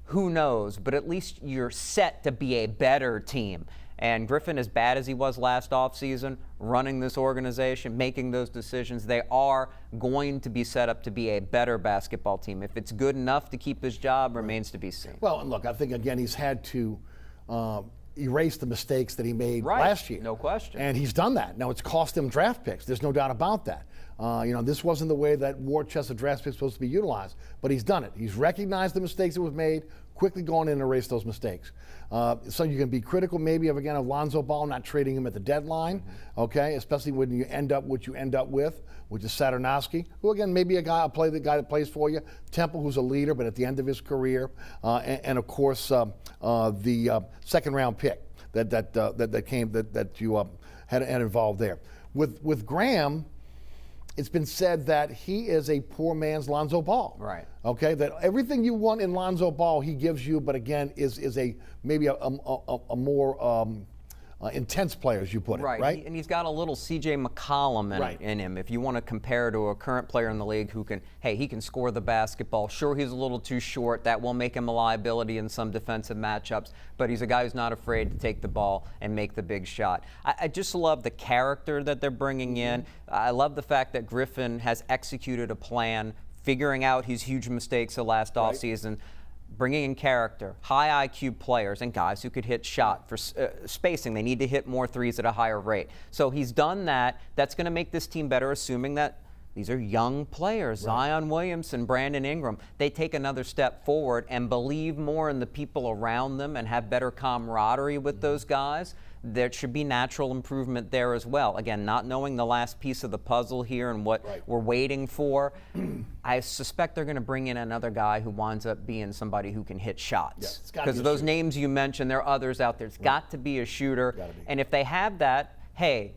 Who knows? But at least you're set to be a better team. And Griffin, as bad as he was last offseason, running this organization, making those decisions, they are going to be set up to be a better basketball team. If it's good enough to keep his job remains to be seen. Well, and look, I think, again, he's had to erase the mistakes that he made last year. No question. And he's done that. Now, it's cost him draft picks. There's no doubt about that. This wasn't the way that war chest of draft picks was supposed to be utilized, but he's done it. He's recognized the mistakes that was made, quickly gone in and erased those mistakes. So you can be critical maybe of Lonzo Ball, not trading him at the deadline, okay, especially when you end up what you end up with, which is Saturnowski, who again may be the guy that plays for you, Temple, who's a leader, but at the end of his career, and of course the second round pick that you had involved there. With Graham, it's been said that he is a poor man's Lonzo Ball. Right. Okay, that everything you want in Lonzo Ball he gives you, but again is maybe a more intense player, as you put it. Right. And he's got a little C.J. McCollum in him. If you want to compare to a current player in the league who he can score the basketball. Sure, he's a little too short. That will make him a liability in some defensive matchups. But he's a guy who's not afraid to take the ball and make the big shot. I just love the character that they're bringing in. I love the fact that Griffin has executed a plan, figuring out his huge mistakes of last offseason, bringing in character, high IQ players, and guys who could hit shot for spacing. They need to hit more threes at a higher rate. So he's done that. That's going to make this team better, assuming that these are young players. Zion Williamson, Brandon Ingram. They take another step forward and believe more in the people around them and have better camaraderie with those guys. There should be natural improvement there as well. Again, not knowing the last piece of the puzzle here and what we're waiting for, I suspect they're going to bring in another guy who winds up being somebody who can hit shots. Because those names you mentioned, there are others out there. It's got to be a shooter. And if they have that, hey,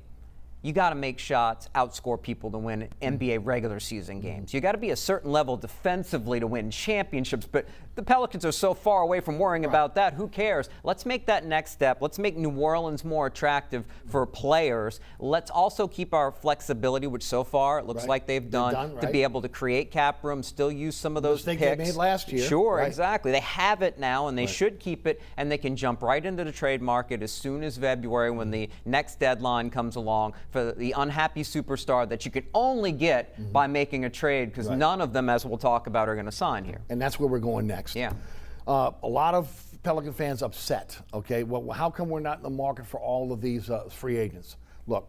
you got to make shots, outscore people to win NBA regular season games. You got to be a certain level defensively to win championships, but the Pelicans are so far away from worrying about that. Who cares? Let's make that next step. Let's make New Orleans more attractive for players. Let's also keep our flexibility, which so far it looks like they've done to be able to create cap room, still use some of those picks. They made last year. Sure, exactly. They have it now, and they should keep it, and they can jump right into the trade market as soon as February when the next deadline comes along for the unhappy superstar that you can only get by making a trade, because none of them, as we'll talk about, are going to sign here. And that's where we're going next. Yeah. A lot of Pelican fans upset. Okay, well, how come we're not in the market for all of these free agents? Look,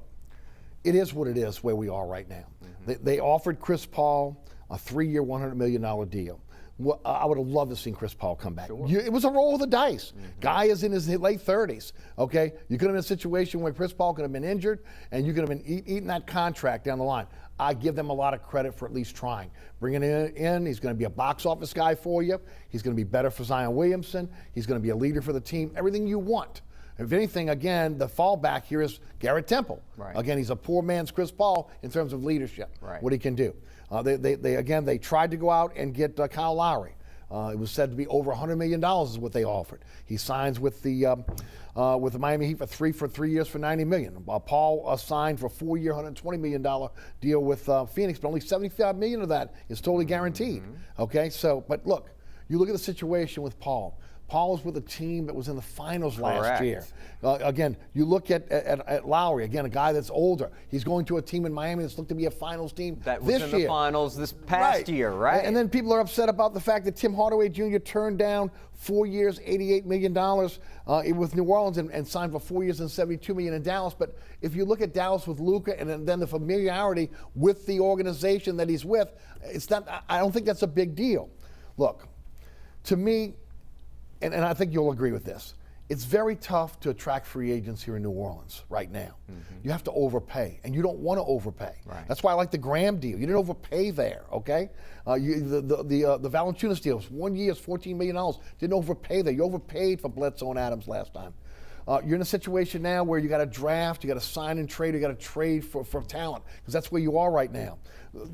it is what it is where we are right now. They offered Chris Paul a 3-year, $100 million deal. Well, I would have loved to see Chris Paul come back. It was a roll of the dice. Guy is in his late 30s, okay? You could have been in a situation where Chris Paul could have been injured, and you could have been eating that contract down the line. I give them a lot of credit for at least trying. Bringing him in, he's going to be a box office guy for you. He's going to be better for Zion Williamson. He's going to be a leader for the team. Everything you want. If anything, again, the fallback here is Garrett Temple. Again, he's a poor man's Chris Paul in terms of leadership, what he can do. They tried to go out and get Kyle Lowry. It was said to be over $100 million is what they offered. He signs with the Miami Heat for 3 years for $90 million. Paul signed for a 4-year, $120 million deal with Phoenix, but only $75 million of that is totally guaranteed. Okay, so, but look, you look at the situation with Paul. Paul was with a team that was in the finals last year. Again, you look at Lowry, again, a guy that's older. He's going to a team in Miami that's looked to be a finals team that was in the finals this past year, right? And then people are upset about the fact that Tim Hardaway Jr. turned down 4 years, $88 million with New Orleans and signed for 4 years and $72 million in Dallas. But if you look at Dallas with Luka and then the familiarity with the organization that he's with, it's not. I don't think that's a big deal. Look, to me, and I think you'll agree with this, it's very tough to attract free agents here in New Orleans right now. You have to overpay, and you don't want to overpay. That's why I like the Graham deal. You didn't overpay there, okay? The Valanciunas deal was 1 year, $14 million. Didn't overpay there. You overpaid for Bledsoe and Adams last time. You're in a situation now where you got to draft, you got to sign and trade, you got to trade for talent, because that's where you are right now.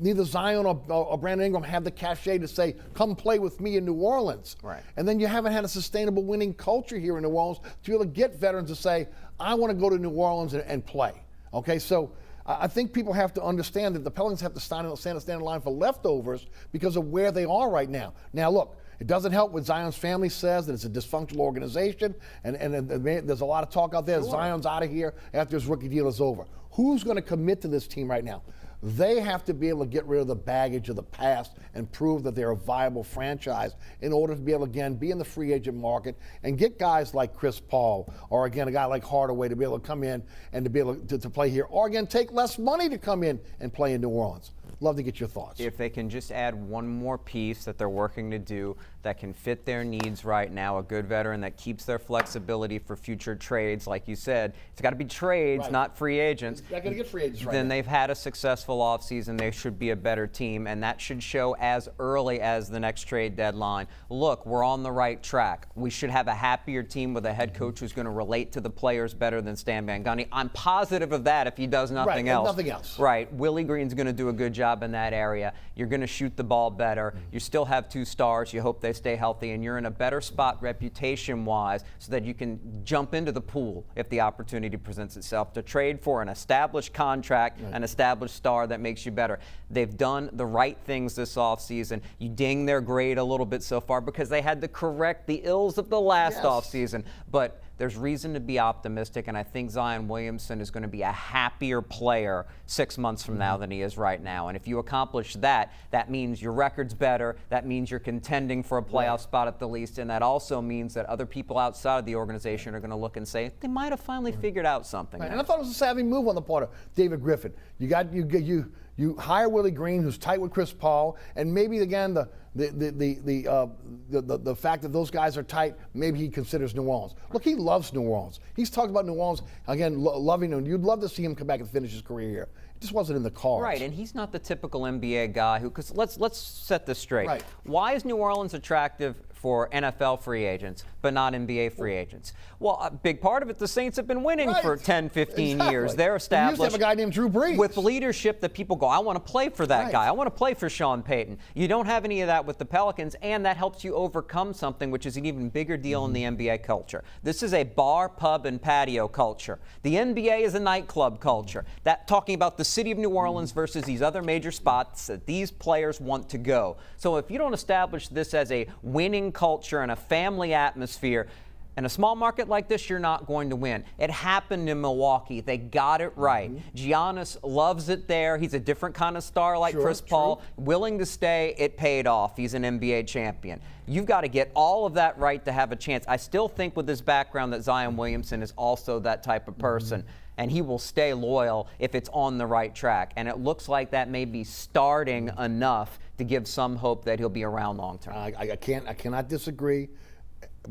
Neither Zion or Brandon Ingram have the cachet to say, come play with me in New Orleans. And then you haven't had a sustainable winning culture here in New Orleans to be able to get veterans to say, I want to go to New Orleans and play. Okay, so I think people have to understand that the Pelicans have to stand in line for leftovers because of where they are right now. Now, look, It doesn't help what Zion's family says, that it's a dysfunctional organization, and there's a lot of talk out there. Sure. Zion's out of here after his rookie deal is over. Who's going to commit to this team right now? They have to be able to get rid of the baggage of the past and prove that they're a viable franchise in order to be able to, again, be in the free agent market and get guys like Chris Paul or, again, a guy like Hardaway to be able to come in and to be able to play here, or, again, take less money to come in and play in New Orleans. Love to get your thoughts. If they can just add one more piece that they're working to do that can fit their needs right now, a good veteran that keeps their flexibility for future trades, like you said, it's got to be trades, right, not free agents. They're going to get free agents right Then now. They've had a successful offseason. They should be a better team, and that should show as early as the next trade deadline. Look, we're on the right track. We should have a happier team with a head coach who's going to relate to the players better than Stan Van Gundy. I'm positive of that if he does nothing else. Nothing else. Right. Willie Green's going to do a good job in that area. You're going to shoot the ball better. You still have 2 stars. You hope they stay healthy, and you're in a better spot reputation-wise so that you can jump into the pool if the opportunity presents itself to trade for an established contract, an established star that makes you better. They've done the right things this offseason. You ding their grade a little bit so far because they had to correct the ills of the last offseason, but there's reason to be optimistic, and I think Zion Williamson is going to be a happier player 6 months from now than he is right now. And if you accomplish that, that means your record's better. That means you're contending for a playoff spot at the least, and that also means that other people outside of the organization are going to look and say they might have finally figured out something. Right. And I thought it was a savvy move on the part of David Griffin. You hire Willie Green, who's tight with Chris Paul, and maybe again the fact that those guys are tight, maybe he considers New Orleans. Look, he loves New Orleans. He's talked about New Orleans, again, loving him. You'd love to see him come back and finish his career here. It just wasn't in the cards. Right, and he's not the typical NBA guy who, because let's set this straight. Right. Why is New Orleans attractive for NFL free agents, but not NBA free agents? Well, a big part of it, the Saints have been winning for 10, 15 years. They're established. You used to have a guy named Drew Brees. With leadership that people go, I want to play for that guy. I want to play for Sean Payton. You don't have any of that with the Pelicans, and that helps you overcome something which is an even bigger deal in the NBA culture. This is a bar, pub, and patio culture. The NBA is a nightclub culture. That talking about the city of New Orleans versus these other major spots that these players want to go. So if you don't establish this as a winning culture and a family atmosphere, in a small market like this, you're not going to win. It happened in Milwaukee. They got it right. Giannis loves it there. He's a different kind of star like Chris Paul. Willing to stay, it paid off. He's an NBA champion. You've got to get all of that right to have a chance. I still think with his background that Zion Williamson is also that type of person. And he will stay loyal if it's on the right track. And it looks like that may be starting enough to give some hope that he'll be around long term. I cannot disagree.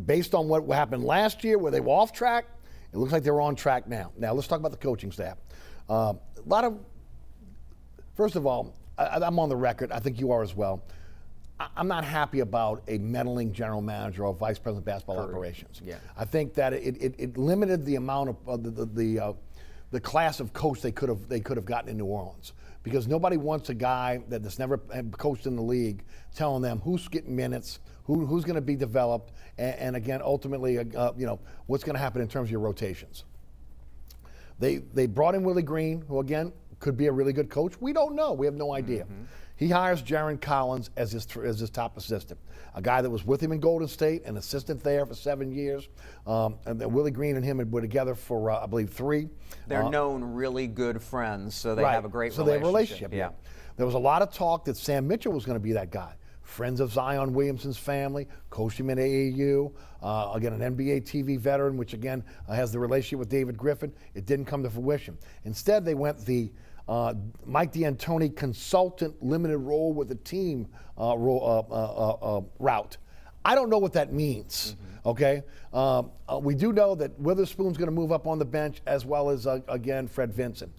Based on what happened last year where they were off track, it looks like they're on track now. Now, let's talk about the coaching staff. First of all, I'm on the record. I think you are as well. I'm not happy about a meddling general manager or vice president of basketball operations. Yeah. I think that it limited the amount of the class of coach they could have gotten in New Orleans, because nobody wants a guy that's never coached in the league telling them who's getting minutes, who's going to be developed, and again, ultimately, what's going to happen in terms of your rotations. They brought in Willie Green, who again could be a really good coach. We don't know. We have no idea. He hires Jaron Collins as his top assistant, a guy that was with him in Golden State, an assistant there for 7 years. And Willie Green and him were together for, I believe, 3. They're known really good friends, so they have a great relationship. So they have a relationship. Yeah. There was a lot of talk that Sam Mitchell was going to be that guy. Friends of Zion Williamson's family, coached him at AAU. Again, an NBA TV veteran, which again has the relationship with David Griffin. It didn't come to fruition. Instead, they went the Mike D'Antoni consultant limited role with the team route. I don't know what that means, okay? We do know that Witherspoon's going to move up on the bench, as well as, again, Fred Vincent.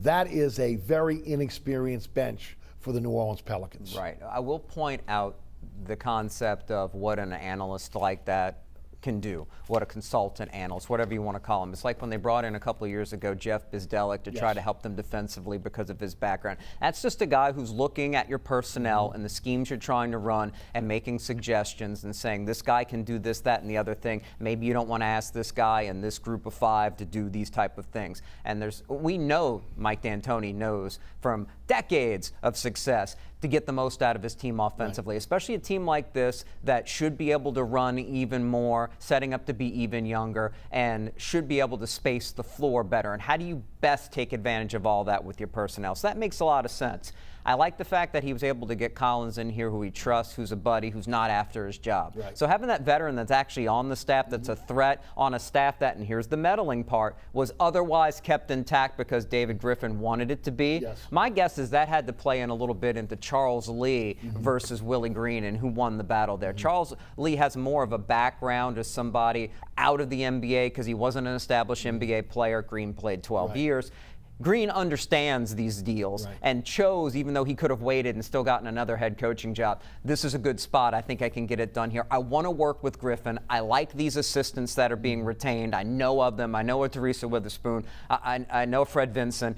That is a very inexperienced bench for the New Orleans Pelicans. Right. I will point out the concept of what an analyst like that can do, what a consultant, analyst, whatever you want to call him. It's like when they brought in a couple of years ago Jeff Bizdelic to try to help them defensively because of his background. That's just a guy who's looking at your personnel and the schemes you're trying to run and making suggestions and saying this guy can do this, that, and the other thing. Maybe you don't want to ask this guy and this group of 5 to do these type of things. And we know Mike D'Antoni knows from decades of success to get the most out of his team offensively, especially a team like this that should be able to run even more, setting up to be even younger, and should be able to space the floor better. And how do you best take advantage of all that with your personnel? So that makes a lot of sense. I like the fact that he was able to get Collins in here, who he trusts, who's a buddy, who's not after his job. So having that veteran that's actually on the staff, that's a threat on a staff that, and here's the meddling part, was otherwise kept intact because David Griffin wanted it to be. My guess is that had to play in a little bit into Charles Lee versus Willie Green and who won the battle there. Charles Lee has more of a background as somebody out of the NBA because he wasn't an established NBA player. Green played 12 years. Green understands these deals and chose, even though he could have waited and still gotten another head coaching job, this is a good spot. I think I can get it done here. I want to work with Griffin. I like these assistants that are being retained. I know of them. I know of Teresa Witherspoon. I know Fred Vinson.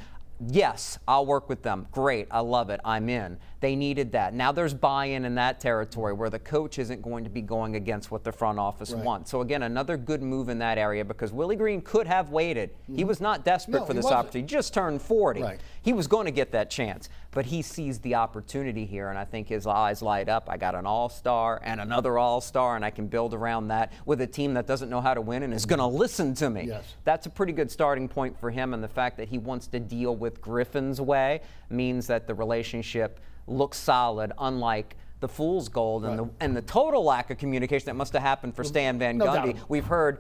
Yes, I'll work with them. Great. I love it. I'm in. They needed that. Now there's buy-in in that territory where the coach isn't going to be going against what the front office wants. So again, another good move in that area because Willie Green could have waited. He was not desperate for this opportunity. He just turned 40. He was going to get that chance, but he sees the opportunity here, and I think his eyes light up. I got an all-star and another all-star, and I can build around that with a team that doesn't know how to win and is going to listen to me. That's a pretty good starting point for him, and the fact that he wants to deal with Griffin's way means that the relationship looks solid, unlike the fool's gold and the total lack of communication that must have happened for Stan Van Gundy. We've heard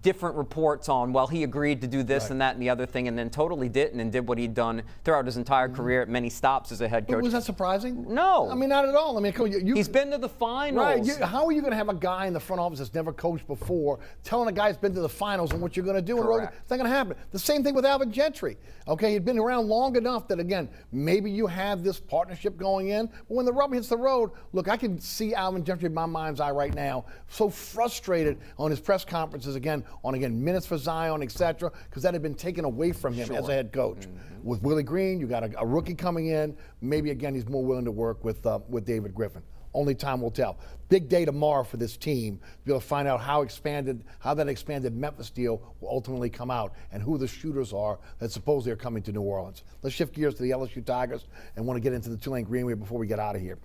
different reports on, well, he agreed to do this and that and the other thing, and then totally didn't and did what he'd done throughout his entire career at many stops as a head coach. But was that surprising? No. I mean, not at all. I mean, he's been to the finals. How are you going to have a guy in the front office that's never coached before telling a guy that's been to the finals and what you're going to do? It's not going to happen. The same thing with Alvin Gentry. Okay, he'd been around long enough that, again, maybe you have this partnership going in, but when the rubber hits the road, look, I can see Alvin Gentry in my mind's eye right now, so frustrated on his press conferences, again, minutes for Zion, etc., because that had been taken away from him as a head coach. With Willie Green, you got a rookie coming in. Maybe again he's more willing to work with David Griffin. Only time will tell. Big day tomorrow for this team to be able to find out how that expanded Memphis deal will ultimately come out and who the shooters are that supposedly are coming to New Orleans. Let's shift gears to the Lsu Tigers and want to get into the Tulane Greenway before we get out of here.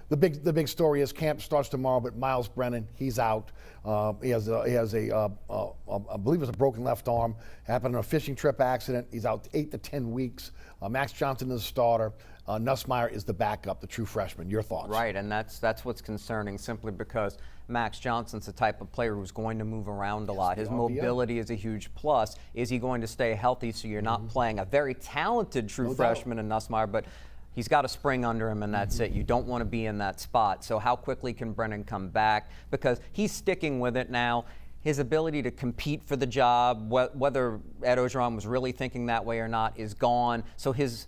The big story is camp starts tomorrow, but Miles Brennan, he's out. He has I believe it's a broken left arm. Happened on a fishing trip accident. He's out 8 to 10 weeks. Max Johnson is the starter. Nussmeier is the backup, the true freshman. Your thoughts? Right, and that's what's concerning, simply because Max Johnson's the type of player who's going to move around a lot. His mobility is a huge plus. Is he going to stay healthy so you're not playing a very talented true freshman in Nussmeier, but he's got a spring under him, and that's it. You don't want to be in that spot. So how quickly can Brennan come back? Because he's sticking with it now. His ability to compete for the job, whether Ed Ogeron was really thinking that way or not, is gone. So his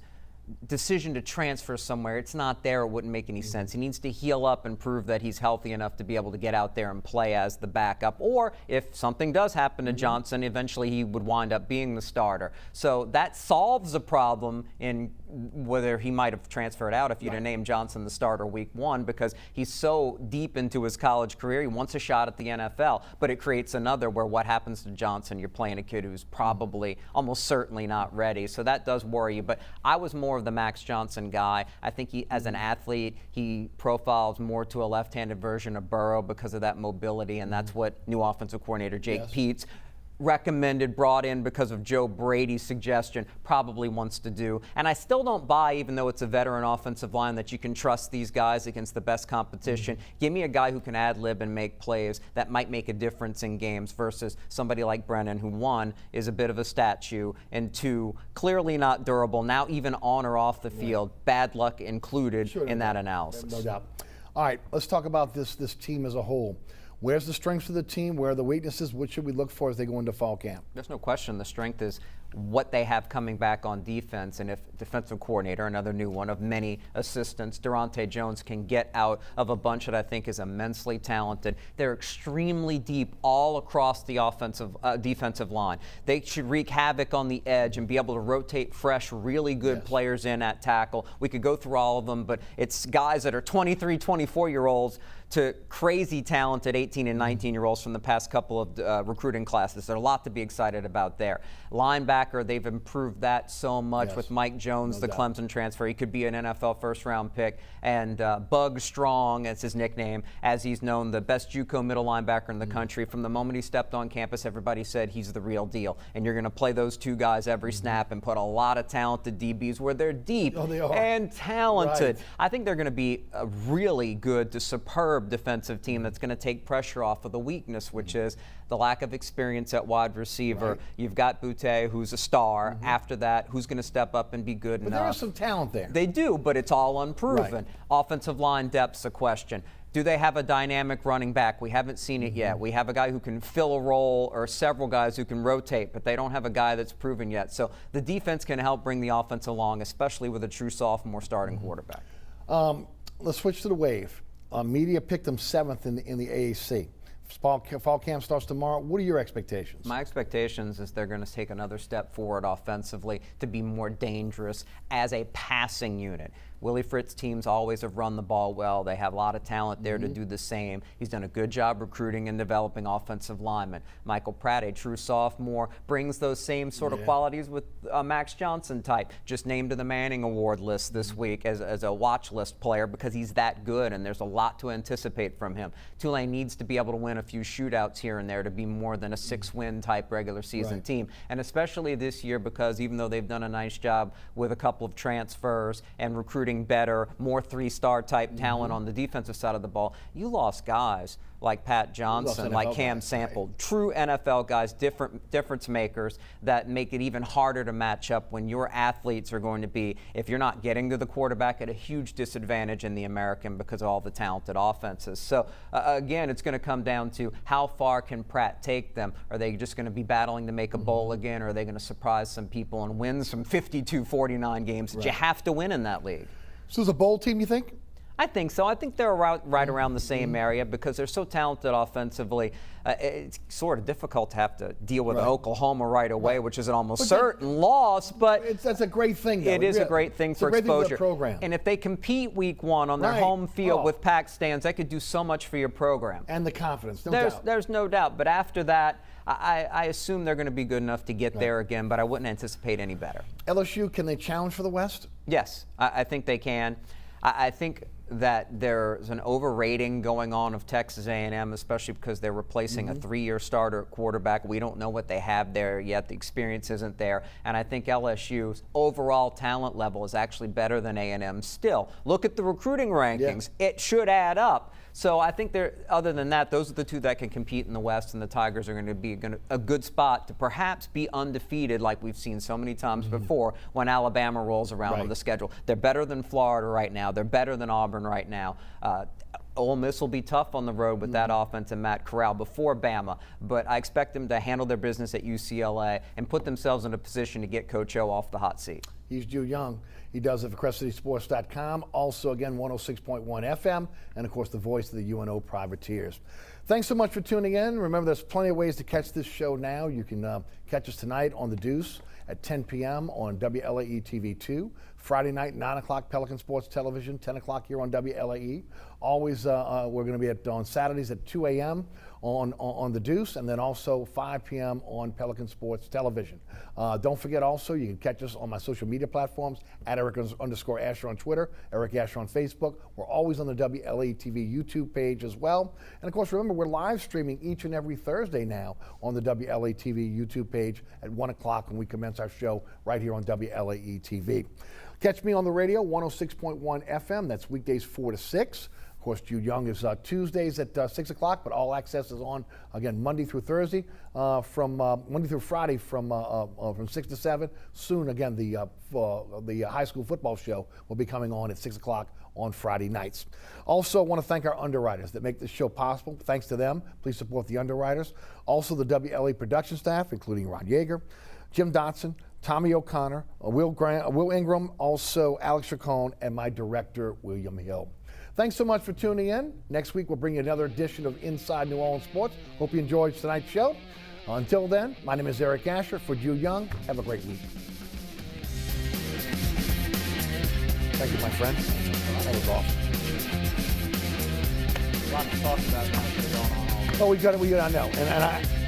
decision to transfer somewhere, it's not there. It wouldn't make any sense. He needs to heal up and prove that he's healthy enough to be able to get out there and play as the backup. Or if something does happen to Johnson, eventually he would wind up being the starter. So that solves a problem in whether he might have transferred out if you'd have named Johnson the starter week 1, because he's so deep into his college career. He wants a shot at the NFL, but it creates another where what happens to Johnson? You're playing a kid who's probably almost certainly not ready. So that does worry you. But I was more of the Max Johnson guy. I think he, as an athlete, he profiles more to a left-handed version of Burrow because of that mobility, and that's what new offensive coordinator Jake Peets recommended, brought in because of Joe Brady's suggestion, probably wants to do. And I still don't buy, even though it's a veteran offensive line, that you can trust these guys against the best competition. Give me a guy who can ad-lib and make plays that might make a difference in games versus somebody like Brennan, who, 1, is a bit of a statue, and 2, clearly not durable, now even on or off the field, bad luck included in that analysis. No doubt. All right, let's talk about this team as a whole. Where's the strengths of the team? Where are the weaknesses? What should we look for as they go into fall camp? There's no question the strength is what they have coming back on defense, and if defensive coordinator, another new one of many assistants, Durante Jones, can get out of a bunch that I think is immensely talented. They're extremely deep all across the defensive line. They should wreak havoc on the edge and be able to rotate fresh, really good players in at tackle. We could go through all of them, but it's guys that are 23, 24-year-olds to crazy talented 18 and 19-year-olds from the past couple of recruiting classes. There's a lot to be excited about there. Linebacker, they've improved that so much with Mike Jones, the Clemson transfer. He could be an NFL first-round pick. And Bug Strong, as his nickname, as he's known, the best JUCO middle linebacker in the country. From the moment he stepped on campus, everybody said he's the real deal. And you're going to play those two guys every snap and put a lot of talented DBs where they're deep and talented. I think they're going to be a really good to superb defensive team that's going to take pressure off of the weakness, which is the lack of experience at wide receiver. You've got Butte, who's a star. After that, who's going to step up and be good enough? But there is some talent there. They do, but it's all unproven. Offensive line depth's a question. Do they have a dynamic running back? We haven't seen it yet. We have a guy who can fill a role, or several guys who can rotate, but they don't have a guy that's proven yet. So the defense can help bring the offense along, especially with a true sophomore starting quarterback. Let's switch to the Wave. Media picked them 7th in the AAC. Fall camp starts tomorrow. What are your expectations? My expectations is they're going to take another step forward offensively to be more dangerous as a passing unit. Willie Fritz's teams always have run the ball well. They have a lot of talent there to do the same. He's done a good job recruiting and developing offensive linemen. Michael Pratt, a true sophomore, brings those same sort of qualities with Max Johnson type. Just named to the Manning Award list this week as a watch list player because he's that good, and there's a lot to anticipate from him. Tulane needs to be able to win a few shootouts here and there to be more than a 6-win type regular season team. And especially this year, because even though they've done a nice job with a couple of transfers and recruiting better, more 3-star type talent on the defensive side of the ball, you lost guys like Pat Johnson, like Cam Sample, true NFL guys, difference makers that make it even harder to match up when your athletes are going to be, if you're not getting to the quarterback, at a huge disadvantage in the American because of all the talented offenses. So again, it's going to come down to how far can Pratt take them? Are they just going to be battling to make a bowl again, or are they going to surprise some people and win some 52-49 games that you have to win in that league? So it's a bowl team, you think? I think so. I think they're right around the same area because they're so talented offensively. It's sort of difficult to have to deal with Oklahoma right away, which is an almost certain loss. But that's a great thing, though. It is a great thing for exposure. Program. And if they compete week 1 on their home field with packed stands, that could do so much for your program. And the confidence, no doubt. There's no doubt. But after that, I assume they're going to be good enough to get there again, but I wouldn't anticipate any better. LSU, can they challenge for the West? Yes, I think they can. I think that there's an overrating going on of Texas A&M, especially because they're replacing a 3-year starter at quarterback. We don't know what they have there yet. The experience isn't there. And I think LSU's overall talent level is actually better than A&M still. Look at the recruiting rankings. It should add up. So I think other than that, those are the two that can compete in the West, and the Tigers are going to be a good spot to perhaps be undefeated like we've seen so many times before when Alabama rolls around on the schedule. They're better than Florida right now. They're better than Auburn right now. Ole Miss will be tough on the road with that offense and Matt Corral before Bama, but I expect them to handle their business at UCLA and put themselves in a position to get Coach O off the hot seat. He's Jude Young. He does it for CrescentCitySports.com. Also, again, 106.1 FM, and, of course, the voice of the UNO Privateers. Thanks so much for tuning in. Remember, there's plenty of ways to catch this show now. You can catch us tonight on The Deuce at 10 p.m. on WLAE-TV 2. Friday night, 9 o'clock, Pelican Sports Television, 10 o'clock here on WLAE. Always, we're going to be on Saturdays at 2 a.m. on The Deuce, and then also 5 p.m. on Pelican Sports Television. Don't forget also, you can catch us on my social media platforms, at Eric_Asher on Twitter, Eric Asher on Facebook. We're always on the WLAE-TV YouTube page as well. And of course, remember, we're live streaming each and every Thursday now on the WLAE-TV YouTube page at 1 o'clock when we commence our show right here on WLAE-TV. Catch me on the radio, 106.1 FM. That's weekdays 4 to 6. Of course, Jude Young is Tuesdays at 6 o'clock, but all access is on, again, Monday through Thursday, from Monday through Friday from 6 to 7. Soon, again, the high school football show will be coming on at 6 o'clock on Friday nights. Also, I want to thank our underwriters that make this show possible. Thanks to them. Please support the underwriters. Also, the WLA production staff, including Ron Yeager, Jim Dotson, Tommy O'Connor, Will Ingram, also Alex Chacon, and my director, William Hill. Thanks so much for tuning in. Next week, we'll bring you another edition of Inside New Orleans Sports. Hope you enjoyed tonight's show. Until then, my name is Eric Asher. For Jude Young, have a great week. Thank you, my friend. That was awesome. A lot to talk about now. Oh, we got it. I know. And I